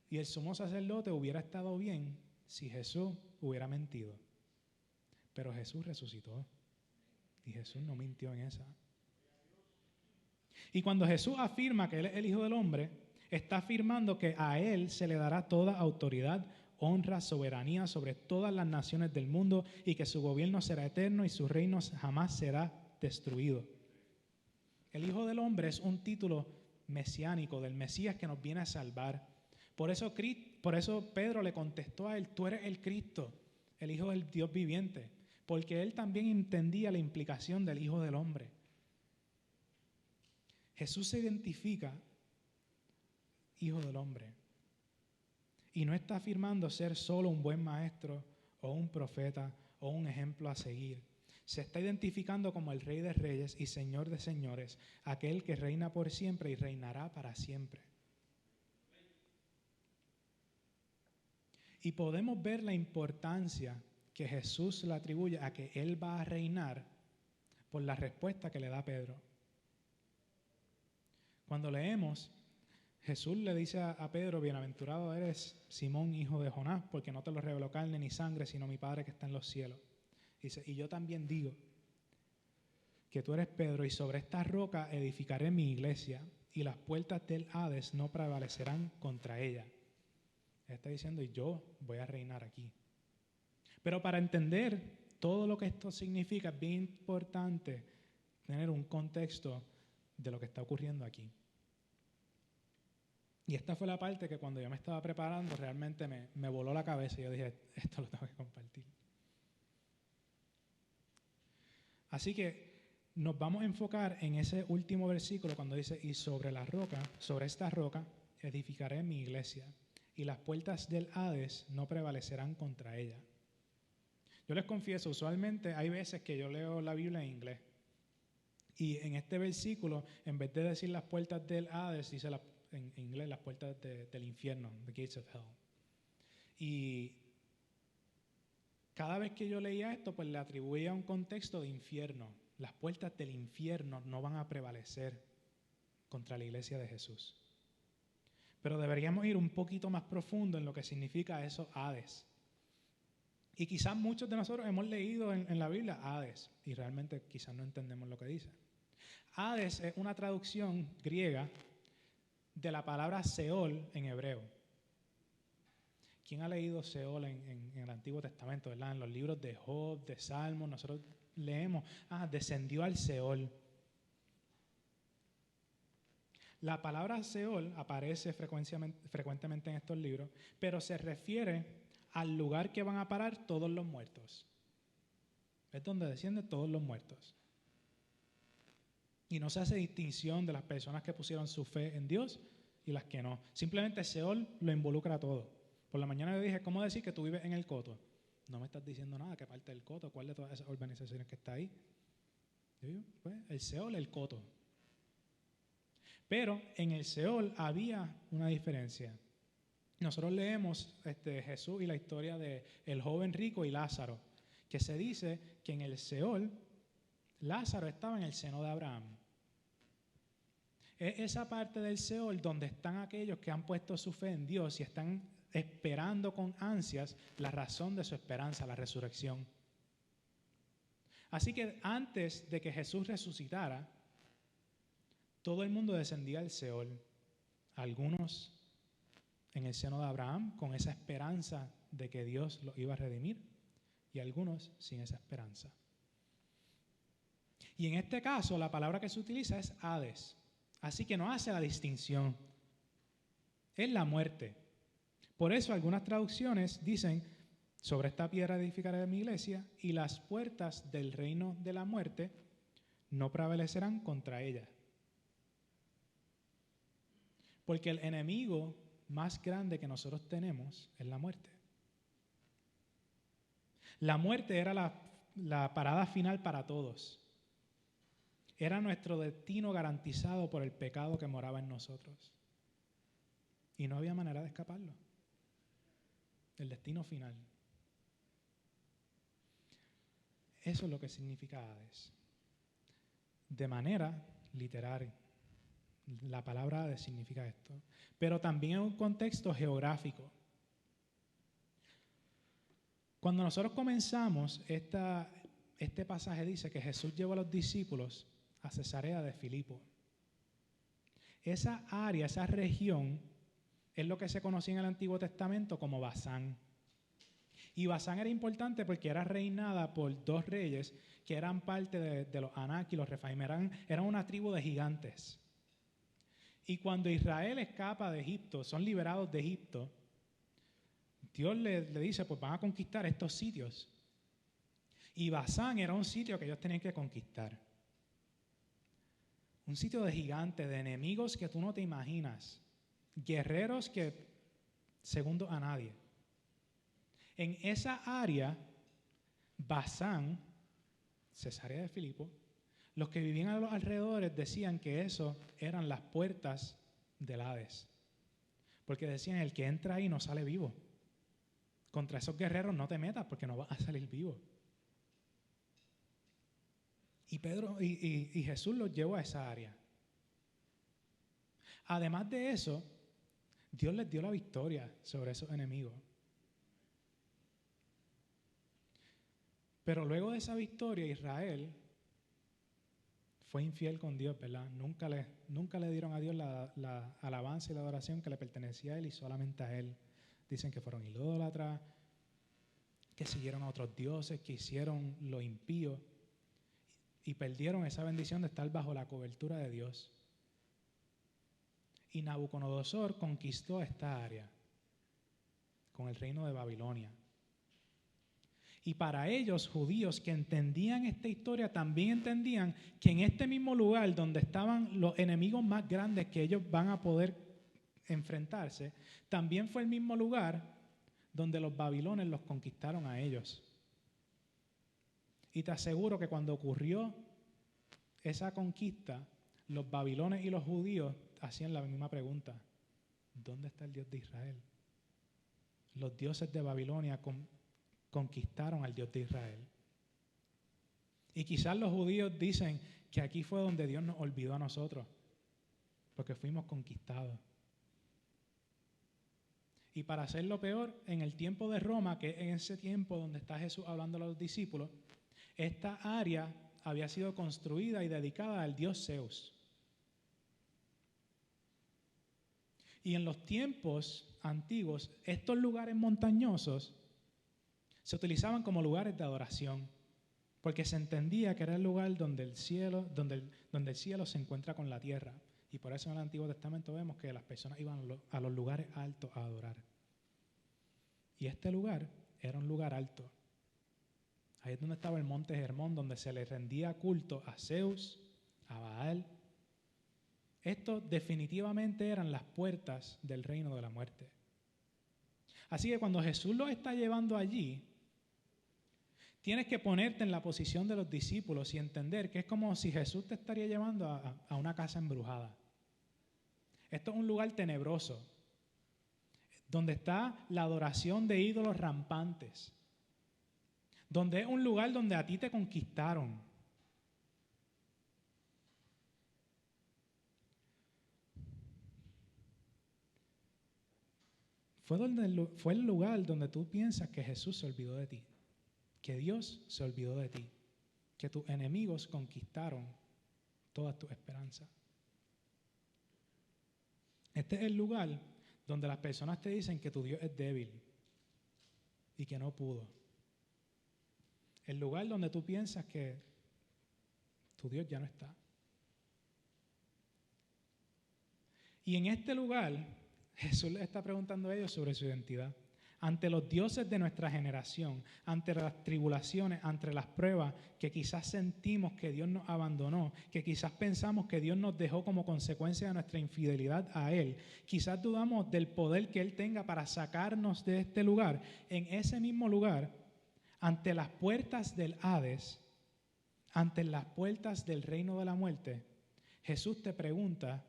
Y el sumo sacerdote hubiera estado bien si Jesús hubiera mentido. Pero Jesús resucitó. Y Jesús no mintió en esa. Y cuando Jesús afirma que Él es el Hijo del Hombre, está afirmando que a Él se le dará toda autoridad, honra, soberanía sobre todas las naciones del mundo y que su gobierno será eterno y su reino jamás será destruido. El Hijo del Hombre es un título mesiánico del Mesías que nos viene a salvar. Por eso Pedro le contestó a él, tú eres el Cristo, el Hijo del Dios viviente, porque él también entendía la implicación del Hijo del Hombre. Jesús se identifica Hijo del Hombre y no está afirmando ser solo un buen maestro o un profeta o un ejemplo a seguir. Se está identificando como el Rey de Reyes y Señor de Señores, aquel que reina por siempre y reinará para siempre. Y podemos ver la importancia que Jesús le atribuye a que Él va a reinar por la respuesta que le da Pedro. Cuando leemos, Jesús le dice a Pedro, bienaventurado eres, Simón, hijo de Jonás, porque no te lo reveló carne ni sangre, sino mi Padre que está en los cielos. Dice, y yo también digo que tú eres Pedro, y sobre esta roca edificaré mi iglesia, y las puertas del Hades no prevalecerán contra ella. Él está diciendo, y yo voy a reinar aquí. Pero para entender todo lo que esto significa, es bien importante tener un contexto de lo que está ocurriendo aquí. Y esta fue la parte que cuando yo me estaba preparando, realmente me voló la cabeza y yo dije, esto lo tengo que compartir. Así que nos vamos a enfocar en ese último versículo cuando dice, y sobre la roca, sobre esta roca, edificaré mi iglesia, y las puertas del Hades no prevalecerán contra ella. Yo les confieso, usualmente hay veces que yo leo la Biblia en inglés. Y en este versículo, en vez de decir las puertas del Hades, dice en inglés las puertas del infierno, the gates of hell. Y cada vez que yo leía esto, pues le atribuía un contexto de infierno. Las puertas del infierno no van a prevalecer contra la iglesia de Jesús. Pero deberíamos ir un poquito más profundo en lo que significa eso Hades. Y quizás muchos de nosotros hemos leído en la Biblia Hades y realmente quizás no entendemos lo que dice. Hades es una traducción griega de la palabra Seol en hebreo. ¿Quién ha leído Seol en el Antiguo Testamento, ¿verdad? En los libros de Job, de Salmos, nosotros leemos, descendió al Seol. La palabra Seol aparece frecuentemente en estos libros, pero se refiere al lugar que van a parar todos los muertos. Es donde descienden todos los muertos. Y no se hace distinción de las personas que pusieron su fe en Dios y las que no. Simplemente Seol lo involucra a todo. Por la mañana le dije, ¿cómo decir que tú vives en el coto? No me estás diciendo nada, ¿qué parte del coto? ¿Cuál de todas esas organizaciones que está ahí? Pues el Seol, el coto. Pero en el Seol había una diferencia. Nosotros leemos Jesús y la historia de el joven rico y Lázaro, que se dice que en el Seol Lázaro estaba en el seno de Abraham. Es esa parte del Seol donde están aquellos que han puesto su fe en Dios y están esperando con ansias la razón de su esperanza, la resurrección. Así que antes de que Jesús resucitara, todo el mundo descendía al Seol. Algunos en el seno de Abraham con esa esperanza de que Dios los iba a redimir y algunos sin esa esperanza. Y en este caso la palabra que se utiliza es Hades, así que no hace la distinción. Es la muerte. Por eso algunas traducciones dicen, sobre esta piedra edificaré mi iglesia y las puertas del reino de la muerte no prevalecerán contra ella. Porque el enemigo más grande que nosotros tenemos es la muerte. La muerte era la parada final para todos. Era nuestro destino garantizado por el pecado que moraba en nosotros. Y no había manera de escaparlo. El destino final. Eso es lo que significa Hades. De manera literal. La palabra Hades significa esto. Pero también en un contexto geográfico. Cuando nosotros comenzamos, este pasaje dice que Jesús llevó a los discípulos a Cesarea de Filipo. Esa área, esa región, es lo que se conocía en el Antiguo Testamento como Basán. Y Basán era importante porque era reinada por dos reyes que eran parte de los Anak y los Refaim. Eran una tribu de gigantes. Y cuando Israel escapa de Egipto, son liberados de Egipto, Dios le dice, pues van a conquistar estos sitios. Y Basán era un sitio que ellos tenían que conquistar. Un sitio de gigantes, de enemigos que tú no te imaginas. Guerreros que segundo a nadie. En esa área, Basán, Cesarea de Filipo, los que vivían a los alrededores decían que eso eran las puertas del Hades. Porque decían, el que entra ahí no sale vivo. Contra esos guerreros no te metas porque no vas a salir vivo. Y Pedro y Jesús los llevó a esa área. Además de eso, Dios les dio la victoria sobre esos enemigos. Pero luego de esa victoria, Israel fue infiel con Dios, ¿verdad? Nunca le dieron a Dios la alabanza y la adoración que le pertenecía a Él y solamente a Él. Dicen que fueron idólatras, que siguieron a otros dioses, que hicieron lo impío y perdieron esa bendición de estar bajo la cobertura de Dios. Y Nabucodonosor conquistó esta área con el reino de Babilonia. Y para ellos, judíos que entendían esta historia, también entendían que en este mismo lugar donde estaban los enemigos más grandes que ellos van a poder enfrentarse, también fue el mismo lugar donde los babilones los conquistaron a ellos. Y te aseguro que cuando ocurrió esa conquista, los babilones y los judíos hacían la misma pregunta: ¿dónde está el Dios de Israel? Los dioses de Babilonia conquistaron al Dios de Israel. Y quizás los judíos dicen que aquí fue donde Dios nos olvidó a nosotros, porque fuimos conquistados. Y para hacerlo peor, en el tiempo de Roma, que es en ese tiempo donde está Jesús hablando a los discípulos, esta área había sido construida y dedicada al dios Zeus. Y en los tiempos antiguos, estos lugares montañosos se utilizaban como lugares de adoración, porque se entendía que era el lugar donde el cielo se encuentra con la tierra. Y por eso en el Antiguo Testamento vemos que las personas iban a los lugares altos a adorar. Y este lugar era un lugar alto. Ahí es donde estaba el monte Hermón, donde se le rendía culto a Zeus, a Baal. Estos definitivamente eran las puertas del reino de la muerte. Así que cuando Jesús los está llevando allí, tienes que ponerte en la posición de los discípulos y entender que es como si Jesús te estaría llevando a una casa embrujada. Esto es un lugar tenebroso, donde está la adoración de ídolos rampantes, donde es un lugar donde a ti te conquistaron. Fue el lugar donde tú piensas que Jesús se olvidó de ti, que Dios se olvidó de ti, que tus enemigos conquistaron todas tus esperanzas. Este es el lugar donde las personas te dicen que tu Dios es débil y que no pudo. El lugar donde tú piensas que tu Dios ya no está. Y en este lugar, Jesús les está preguntando a ellos sobre su identidad. Ante los dioses de nuestra generación, ante las tribulaciones, ante las pruebas, que quizás sentimos que Dios nos abandonó, que quizás pensamos que Dios nos dejó como consecuencia de nuestra infidelidad a Él, quizás dudamos del poder que Él tenga para sacarnos de este lugar. En ese mismo lugar, ante las puertas del Hades, ante las puertas del reino de la muerte, Jesús te pregunta: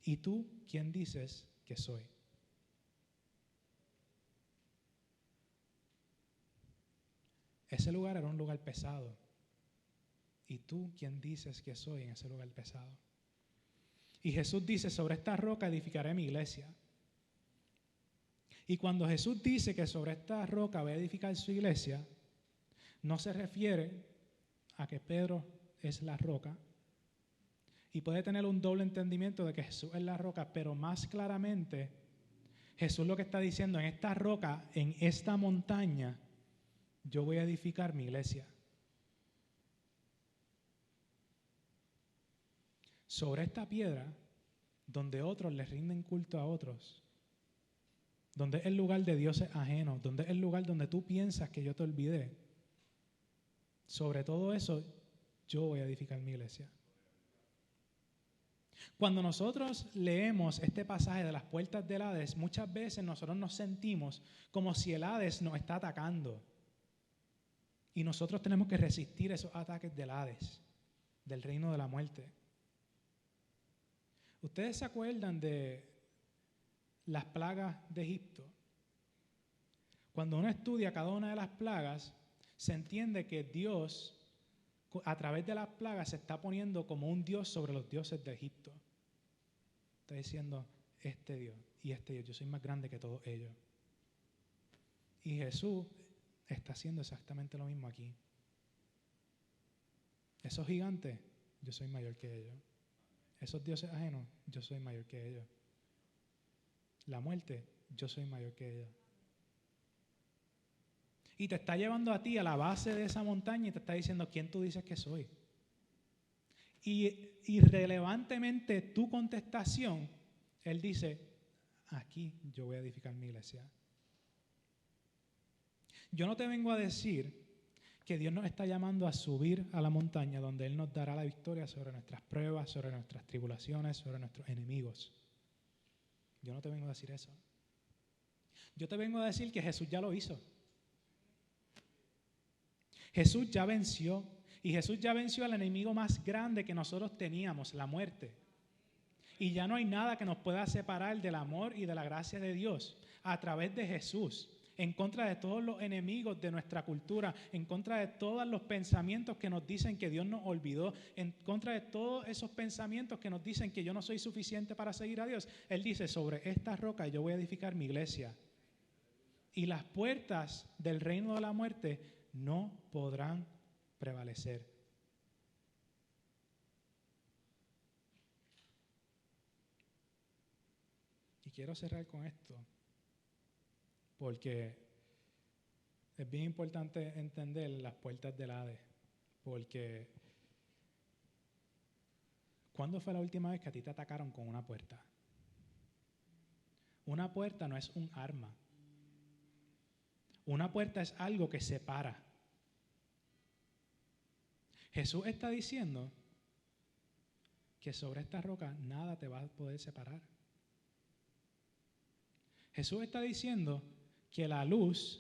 ¿y tú quién dices que soy? Ese lugar era un lugar pesado. ¿Y tú quién dices que soy en ese lugar pesado? Y Jesús dice: sobre esta roca edificaré mi iglesia. Y cuando Jesús dice que sobre esta roca va a edificar su iglesia, no se refiere a que Pedro es la roca. Y puede tener un doble entendimiento de que Jesús es la roca, pero más claramente Jesús lo que está diciendo: en esta roca, en esta montaña, yo voy a edificar mi iglesia. Sobre esta piedra, donde otros le rinden culto a otros, donde es el lugar de dioses ajenos, donde es el lugar donde tú piensas que yo te olvidé, sobre todo eso, yo voy a edificar mi iglesia. Cuando nosotros leemos este pasaje de las puertas del Hades, muchas veces nosotros nos sentimos como si el Hades nos está atacando. Y nosotros tenemos que resistir esos ataques del Hades, del reino de la muerte. ¿Ustedes se acuerdan de las plagas de Egipto? Cuando uno estudia cada una de las plagas, se entiende que Dios, a través de las plagas, se está poniendo como un Dios sobre los dioses de Egipto. Está diciendo: este Dios y este Dios, yo soy más grande que todos ellos. Y Jesús está haciendo exactamente lo mismo aquí. Esos gigantes, yo soy mayor que ellos. Esos dioses ajenos, yo soy mayor que ellos. La muerte, yo soy mayor que ellos. Y te está llevando a ti a la base de esa montaña y te está diciendo: ¿quién tú dices que soy? Y irrelevantemente tu contestación, Él dice: aquí yo voy a edificar mi iglesia. Yo no te vengo a decir que Dios nos está llamando a subir a la montaña donde Él nos dará la victoria sobre nuestras pruebas, sobre nuestras tribulaciones, sobre nuestros enemigos. Yo no te vengo a decir eso. Yo te vengo a decir que Jesús ya lo hizo. Jesús ya venció. Y Jesús ya venció al enemigo más grande que nosotros teníamos, la muerte. Y ya no hay nada que nos pueda separar del amor y de la gracia de Dios a través de Jesús, en contra de todos los enemigos de nuestra cultura, en contra de todos los pensamientos que nos dicen que Dios nos olvidó, en contra de todos esos pensamientos que nos dicen que yo no soy suficiente para seguir a Dios. Él dice, sobre esta roca yo voy a edificar mi iglesia. Y las puertas del reino de la muerte no podrán prevalecer. Y quiero cerrar con esto, porque es bien importante entender las puertas del Hades, porque ¿cuándo fue la última vez que a ti te atacaron con una puerta? Una puerta no es un arma. Una puerta es algo que separa. Jesús está diciendo que sobre esta roca nada te va a poder separar. Jesús está diciendo que la luz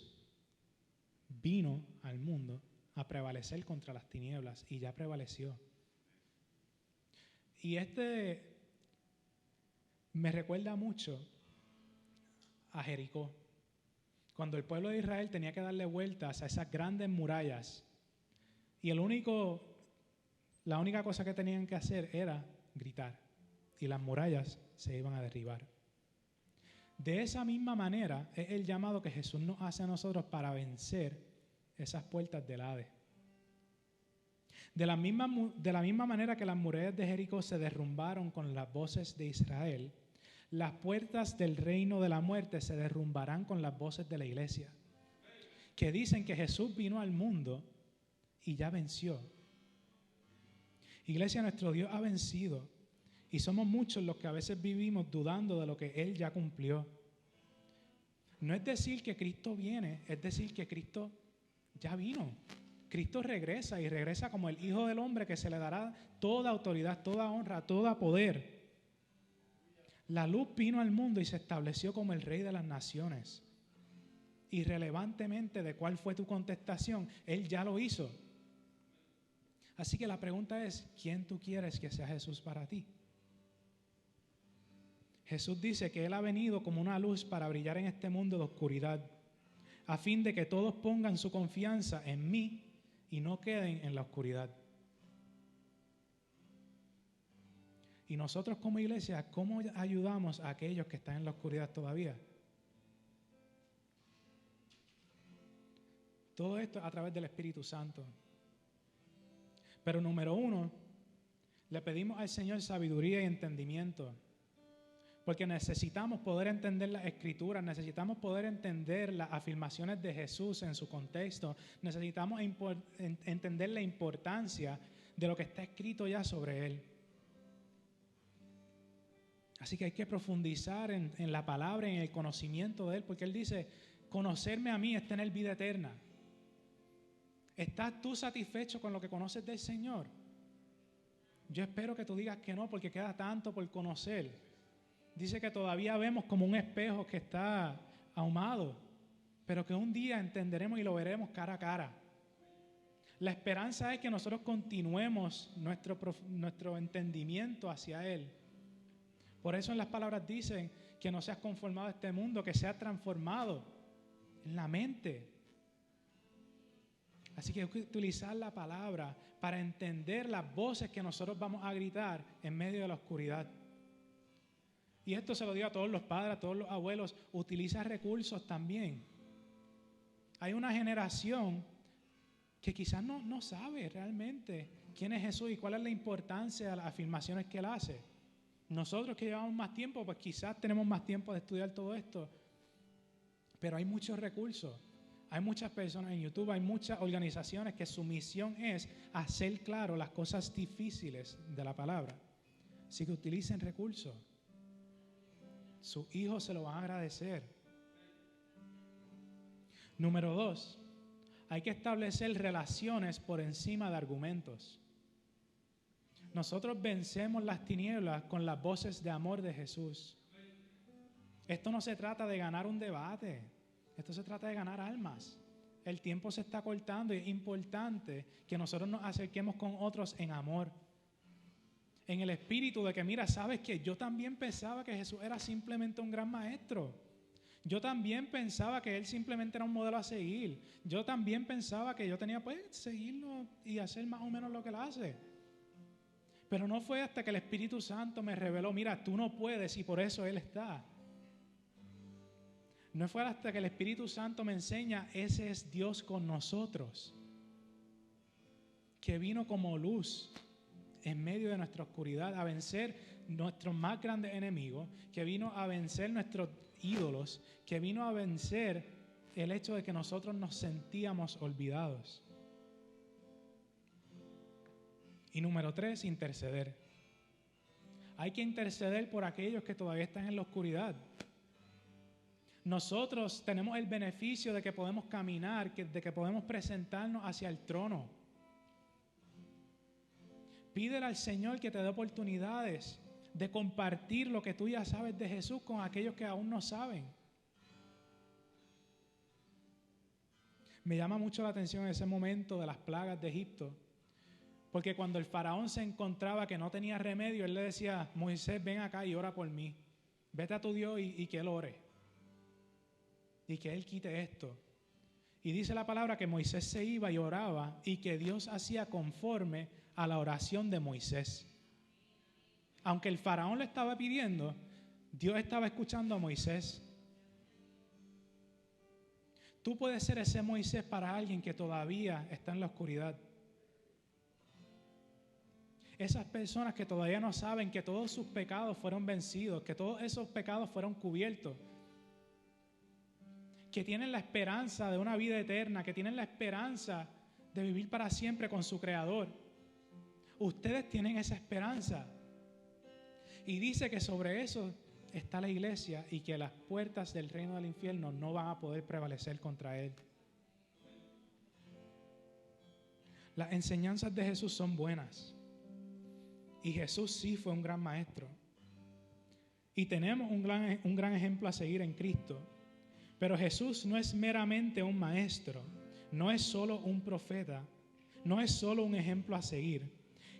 vino al mundo a prevalecer contra las tinieblas y ya prevaleció. Y me recuerda mucho a Jericó, cuando el pueblo de Israel tenía que darle vueltas a esas grandes murallas. Y la única cosa que tenían que hacer era gritar. Y las murallas se iban a derribar. De esa misma manera es el llamado que Jesús nos hace a nosotros para vencer esas puertas del Hades. De la misma manera que las murallas de Jericó se derrumbaron con las voces de Israel, las puertas del reino de la muerte se derrumbarán con las voces de la iglesia, que dicen que Jesús vino al mundo y ya venció. Iglesia, nuestro Dios ha vencido y somos muchos los que a veces vivimos dudando de lo que Él ya cumplió. No es decir que Cristo viene, es decir que Cristo ya vino. Cristo regresa y regresa como el Hijo del Hombre, que se le dará toda autoridad, toda honra, todo poder. La luz vino al mundo y se estableció como el Rey de las naciones. Irrelevantemente de cuál fue tu contestación, Él ya lo hizo. Así que la pregunta es, ¿quién tú quieres que sea Jesús para ti? Jesús dice que Él ha venido como una luz para brillar en este mundo de oscuridad, a fin de que todos pongan su confianza en mí y no queden en la oscuridad. Y nosotros como iglesia, ¿cómo ayudamos a aquellos que están en la oscuridad todavía? Todo esto a través del Espíritu Santo. Pero número 1, le pedimos al Señor sabiduría y entendimiento. Porque necesitamos poder entender las Escrituras, necesitamos poder entender las afirmaciones de Jesús en su contexto, necesitamos entender la importancia de lo que está escrito ya sobre Él. Así que hay que profundizar en la palabra, en el conocimiento de Él, porque Él dice, conocerme a mí es tener vida eterna. ¿Estás tú satisfecho con lo que conoces del Señor? Yo espero que tú digas que no, porque queda tanto por conocer. Dice que todavía vemos como un espejo que está ahumado, pero que un día entenderemos y lo veremos cara a cara. La esperanza es que nosotros continuemos nuestro entendimiento hacia Él. Por eso en las palabras dicen que no seas conformado a este mundo, que seas transformado en la mente. Así que hay que utilizar la palabra para entender las voces que nosotros vamos a gritar en medio de la oscuridad. Y esto se lo digo a todos los padres, a todos los abuelos, utiliza recursos también. Hay una generación que quizás no sabe realmente quién es Jesús y cuál es la importancia de las afirmaciones que Él hace. Nosotros que llevamos más tiempo, pues quizás tenemos más tiempo de estudiar todo esto. Pero hay muchos recursos. Hay muchas personas en YouTube, hay muchas organizaciones que su misión es hacer claro las cosas difíciles de la palabra. Así que utilicen recursos. Sus hijos se lo van a agradecer. Número 2, hay que establecer relaciones por encima de argumentos. Nosotros vencemos las tinieblas con las voces de amor de Jesús. Esto no se trata de ganar un debate. Esto se trata de ganar almas. el tiempo se está cortando y es importante que nosotros nos acerquemos con otros en amor. En el espíritu de que, mira, ¿sabes qué? Yo también pensaba que Jesús era simplemente un gran maestro. Yo también pensaba que Él simplemente era un modelo a seguir. Yo también pensaba que yo tenía pues seguirlo y hacer más o menos lo que Él hace. Pero no fue hasta que el Espíritu Santo me reveló, mira, tú no puedes y por eso Él está. No fue hasta que el Espíritu Santo me enseña, ese es Dios con nosotros, que vino como luz en medio de nuestra oscuridad a vencer nuestros más grandes enemigos, que vino a vencer nuestros ídolos, que vino a vencer el hecho de que nosotros nos sentíamos olvidados. Y número 3, interceder. Hay que interceder por aquellos que todavía están en la oscuridad. Nosotros tenemos el beneficio de que podemos caminar, de que podemos presentarnos hacia el trono. Pídele al Señor que te dé oportunidades de compartir lo que tú ya sabes de Jesús con aquellos que aún no saben. Me llama mucho la atención ese momento de las plagas de Egipto, porque cuando el faraón se encontraba que no tenía remedio, él le decía, Moisés, ven acá y ora por mí. Vete a tu Dios y que él ore. Y que él quite esto. Y dice la palabra que Moisés se iba y oraba y que Dios hacía conforme a la oración de Moisés. Aunque el faraón le estaba pidiendo, Dios estaba escuchando a Moisés. Tú puedes ser ese Moisés para alguien que todavía está en la oscuridad. Esas personas que todavía no saben que todos sus pecados fueron vencidos, que todos esos pecados fueron cubiertos, que tienen la esperanza de una vida eterna, que tienen la esperanza de vivir para siempre con su Creador. Ustedes tienen esa esperanza. Y dice que sobre eso está la iglesia y que las puertas del reino del infierno no van a poder prevalecer contra él. Las enseñanzas de Jesús son buenas. Y Jesús sí fue un gran maestro. Y tenemos un gran ejemplo a seguir en Cristo. Pero Jesús no es meramente un maestro, no es solo un profeta, no es solo un ejemplo a seguir.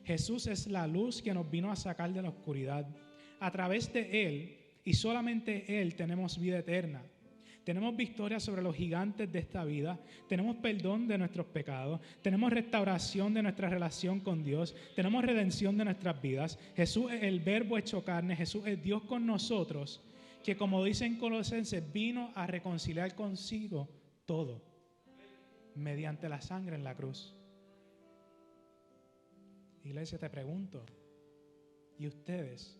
Jesús es la luz que nos vino a sacar de la oscuridad. A través de Él y solamente Él tenemos vida eterna. Tenemos victoria sobre los gigantes de esta vida, tenemos perdón de nuestros pecados, tenemos restauración de nuestra relación con Dios, tenemos redención de nuestras vidas. Jesús es el verbo hecho carne, Jesús es Dios con nosotros, que como dice en Colosenses, vino a reconciliar consigo todo, mediante la sangre en la cruz. Iglesia, te pregunto, ¿y ustedes,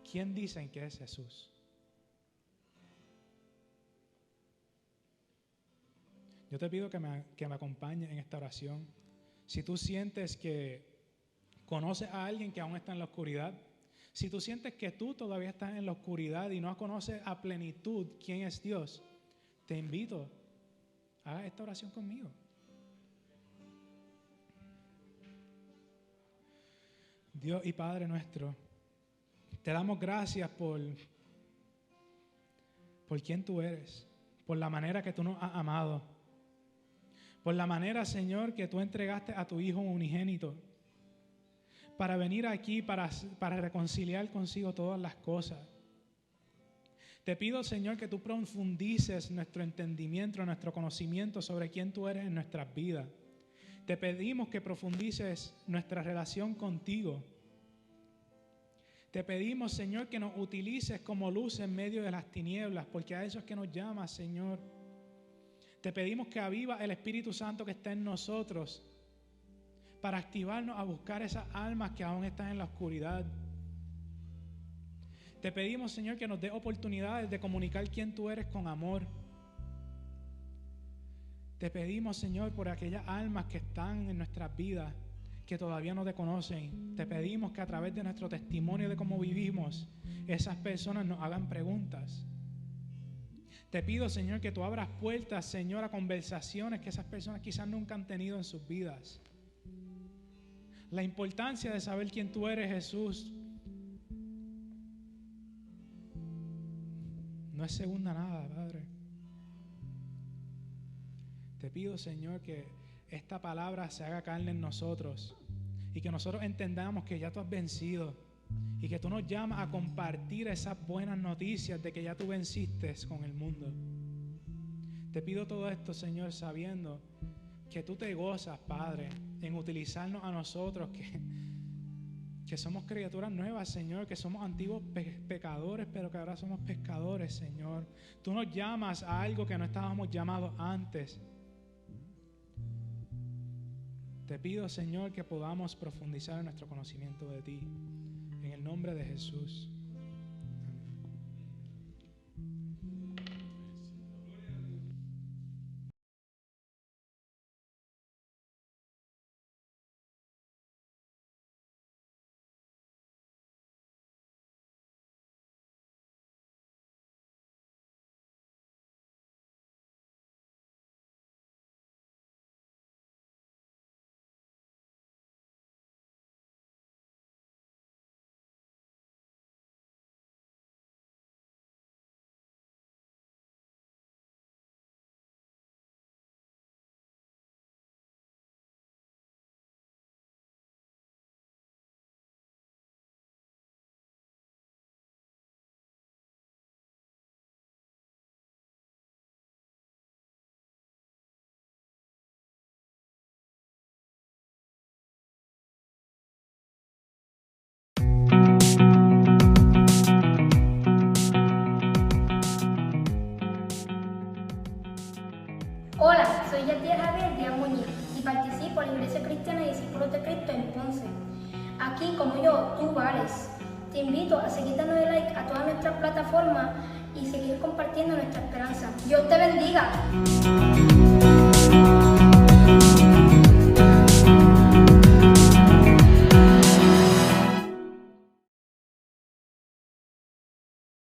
quién dicen que es Jesús? Yo te pido que me acompañes en esta oración. Si tú sientes que conoces a alguien que aún está en la oscuridad, si tú sientes que tú todavía estás en la oscuridad y no conoces a plenitud quién es Dios, te invito a hacer esta oración conmigo. Dios y Padre nuestro, te damos gracias por quién tú eres, por la manera que tú nos has amado. Por la manera, Señor, que tú entregaste a tu Hijo unigénito para venir aquí, para reconciliar consigo todas las cosas. Te pido, Señor, que tú profundices nuestro entendimiento, nuestro conocimiento sobre quién tú eres en nuestras vidas. Te pedimos que profundices nuestra relación contigo. Te pedimos, Señor, que nos utilices como luz en medio de las tinieblas, porque a eso es que nos llamas, Señor. Te pedimos que aviva el Espíritu Santo que está en nosotros para activarnos a buscar esas almas que aún están en la oscuridad. Te pedimos, Señor, que nos dé oportunidades de comunicar quién tú eres con amor. Te pedimos, Señor, por aquellas almas que están en nuestras vidas, que todavía no te conocen. Te pedimos que a través de nuestro testimonio de cómo vivimos, esas personas nos hagan preguntas. Te pido, Señor, que tú abras puertas, Señor, a conversaciones que esas personas quizás nunca han tenido en sus vidas. La importancia de saber quién tú eres, Jesús, no es segunda nada, Padre. Te Te pido, Señor, que esta palabra se haga carne en nosotros y que nosotros entendamos que ya tú has vencido y que tú nos llamas a compartir esas buenas noticias de que ya tú venciste con el mundo. Te pido todo esto, Señor, sabiendo que tú te gozas, Padre, en utilizarnos a nosotros, que somos criaturas nuevas, Señor, que somos antiguos pecadores, pero que ahora somos pescadores, Señor. Tú nos llamas a algo que no estábamos llamados antes. Te pido, Señor, que podamos profundizar en nuestro conocimiento de ti. En el nombre de Jesús. Hola, soy Yadier Javier Díaz Muñiz y participo en la Iglesia Cristiana y Discípulos de Cristo en Ponce. Aquí, como yo, tú vales. Te invito a seguir dando like a todas nuestras plataformas y seguir compartiendo nuestra esperanza. Dios te bendiga.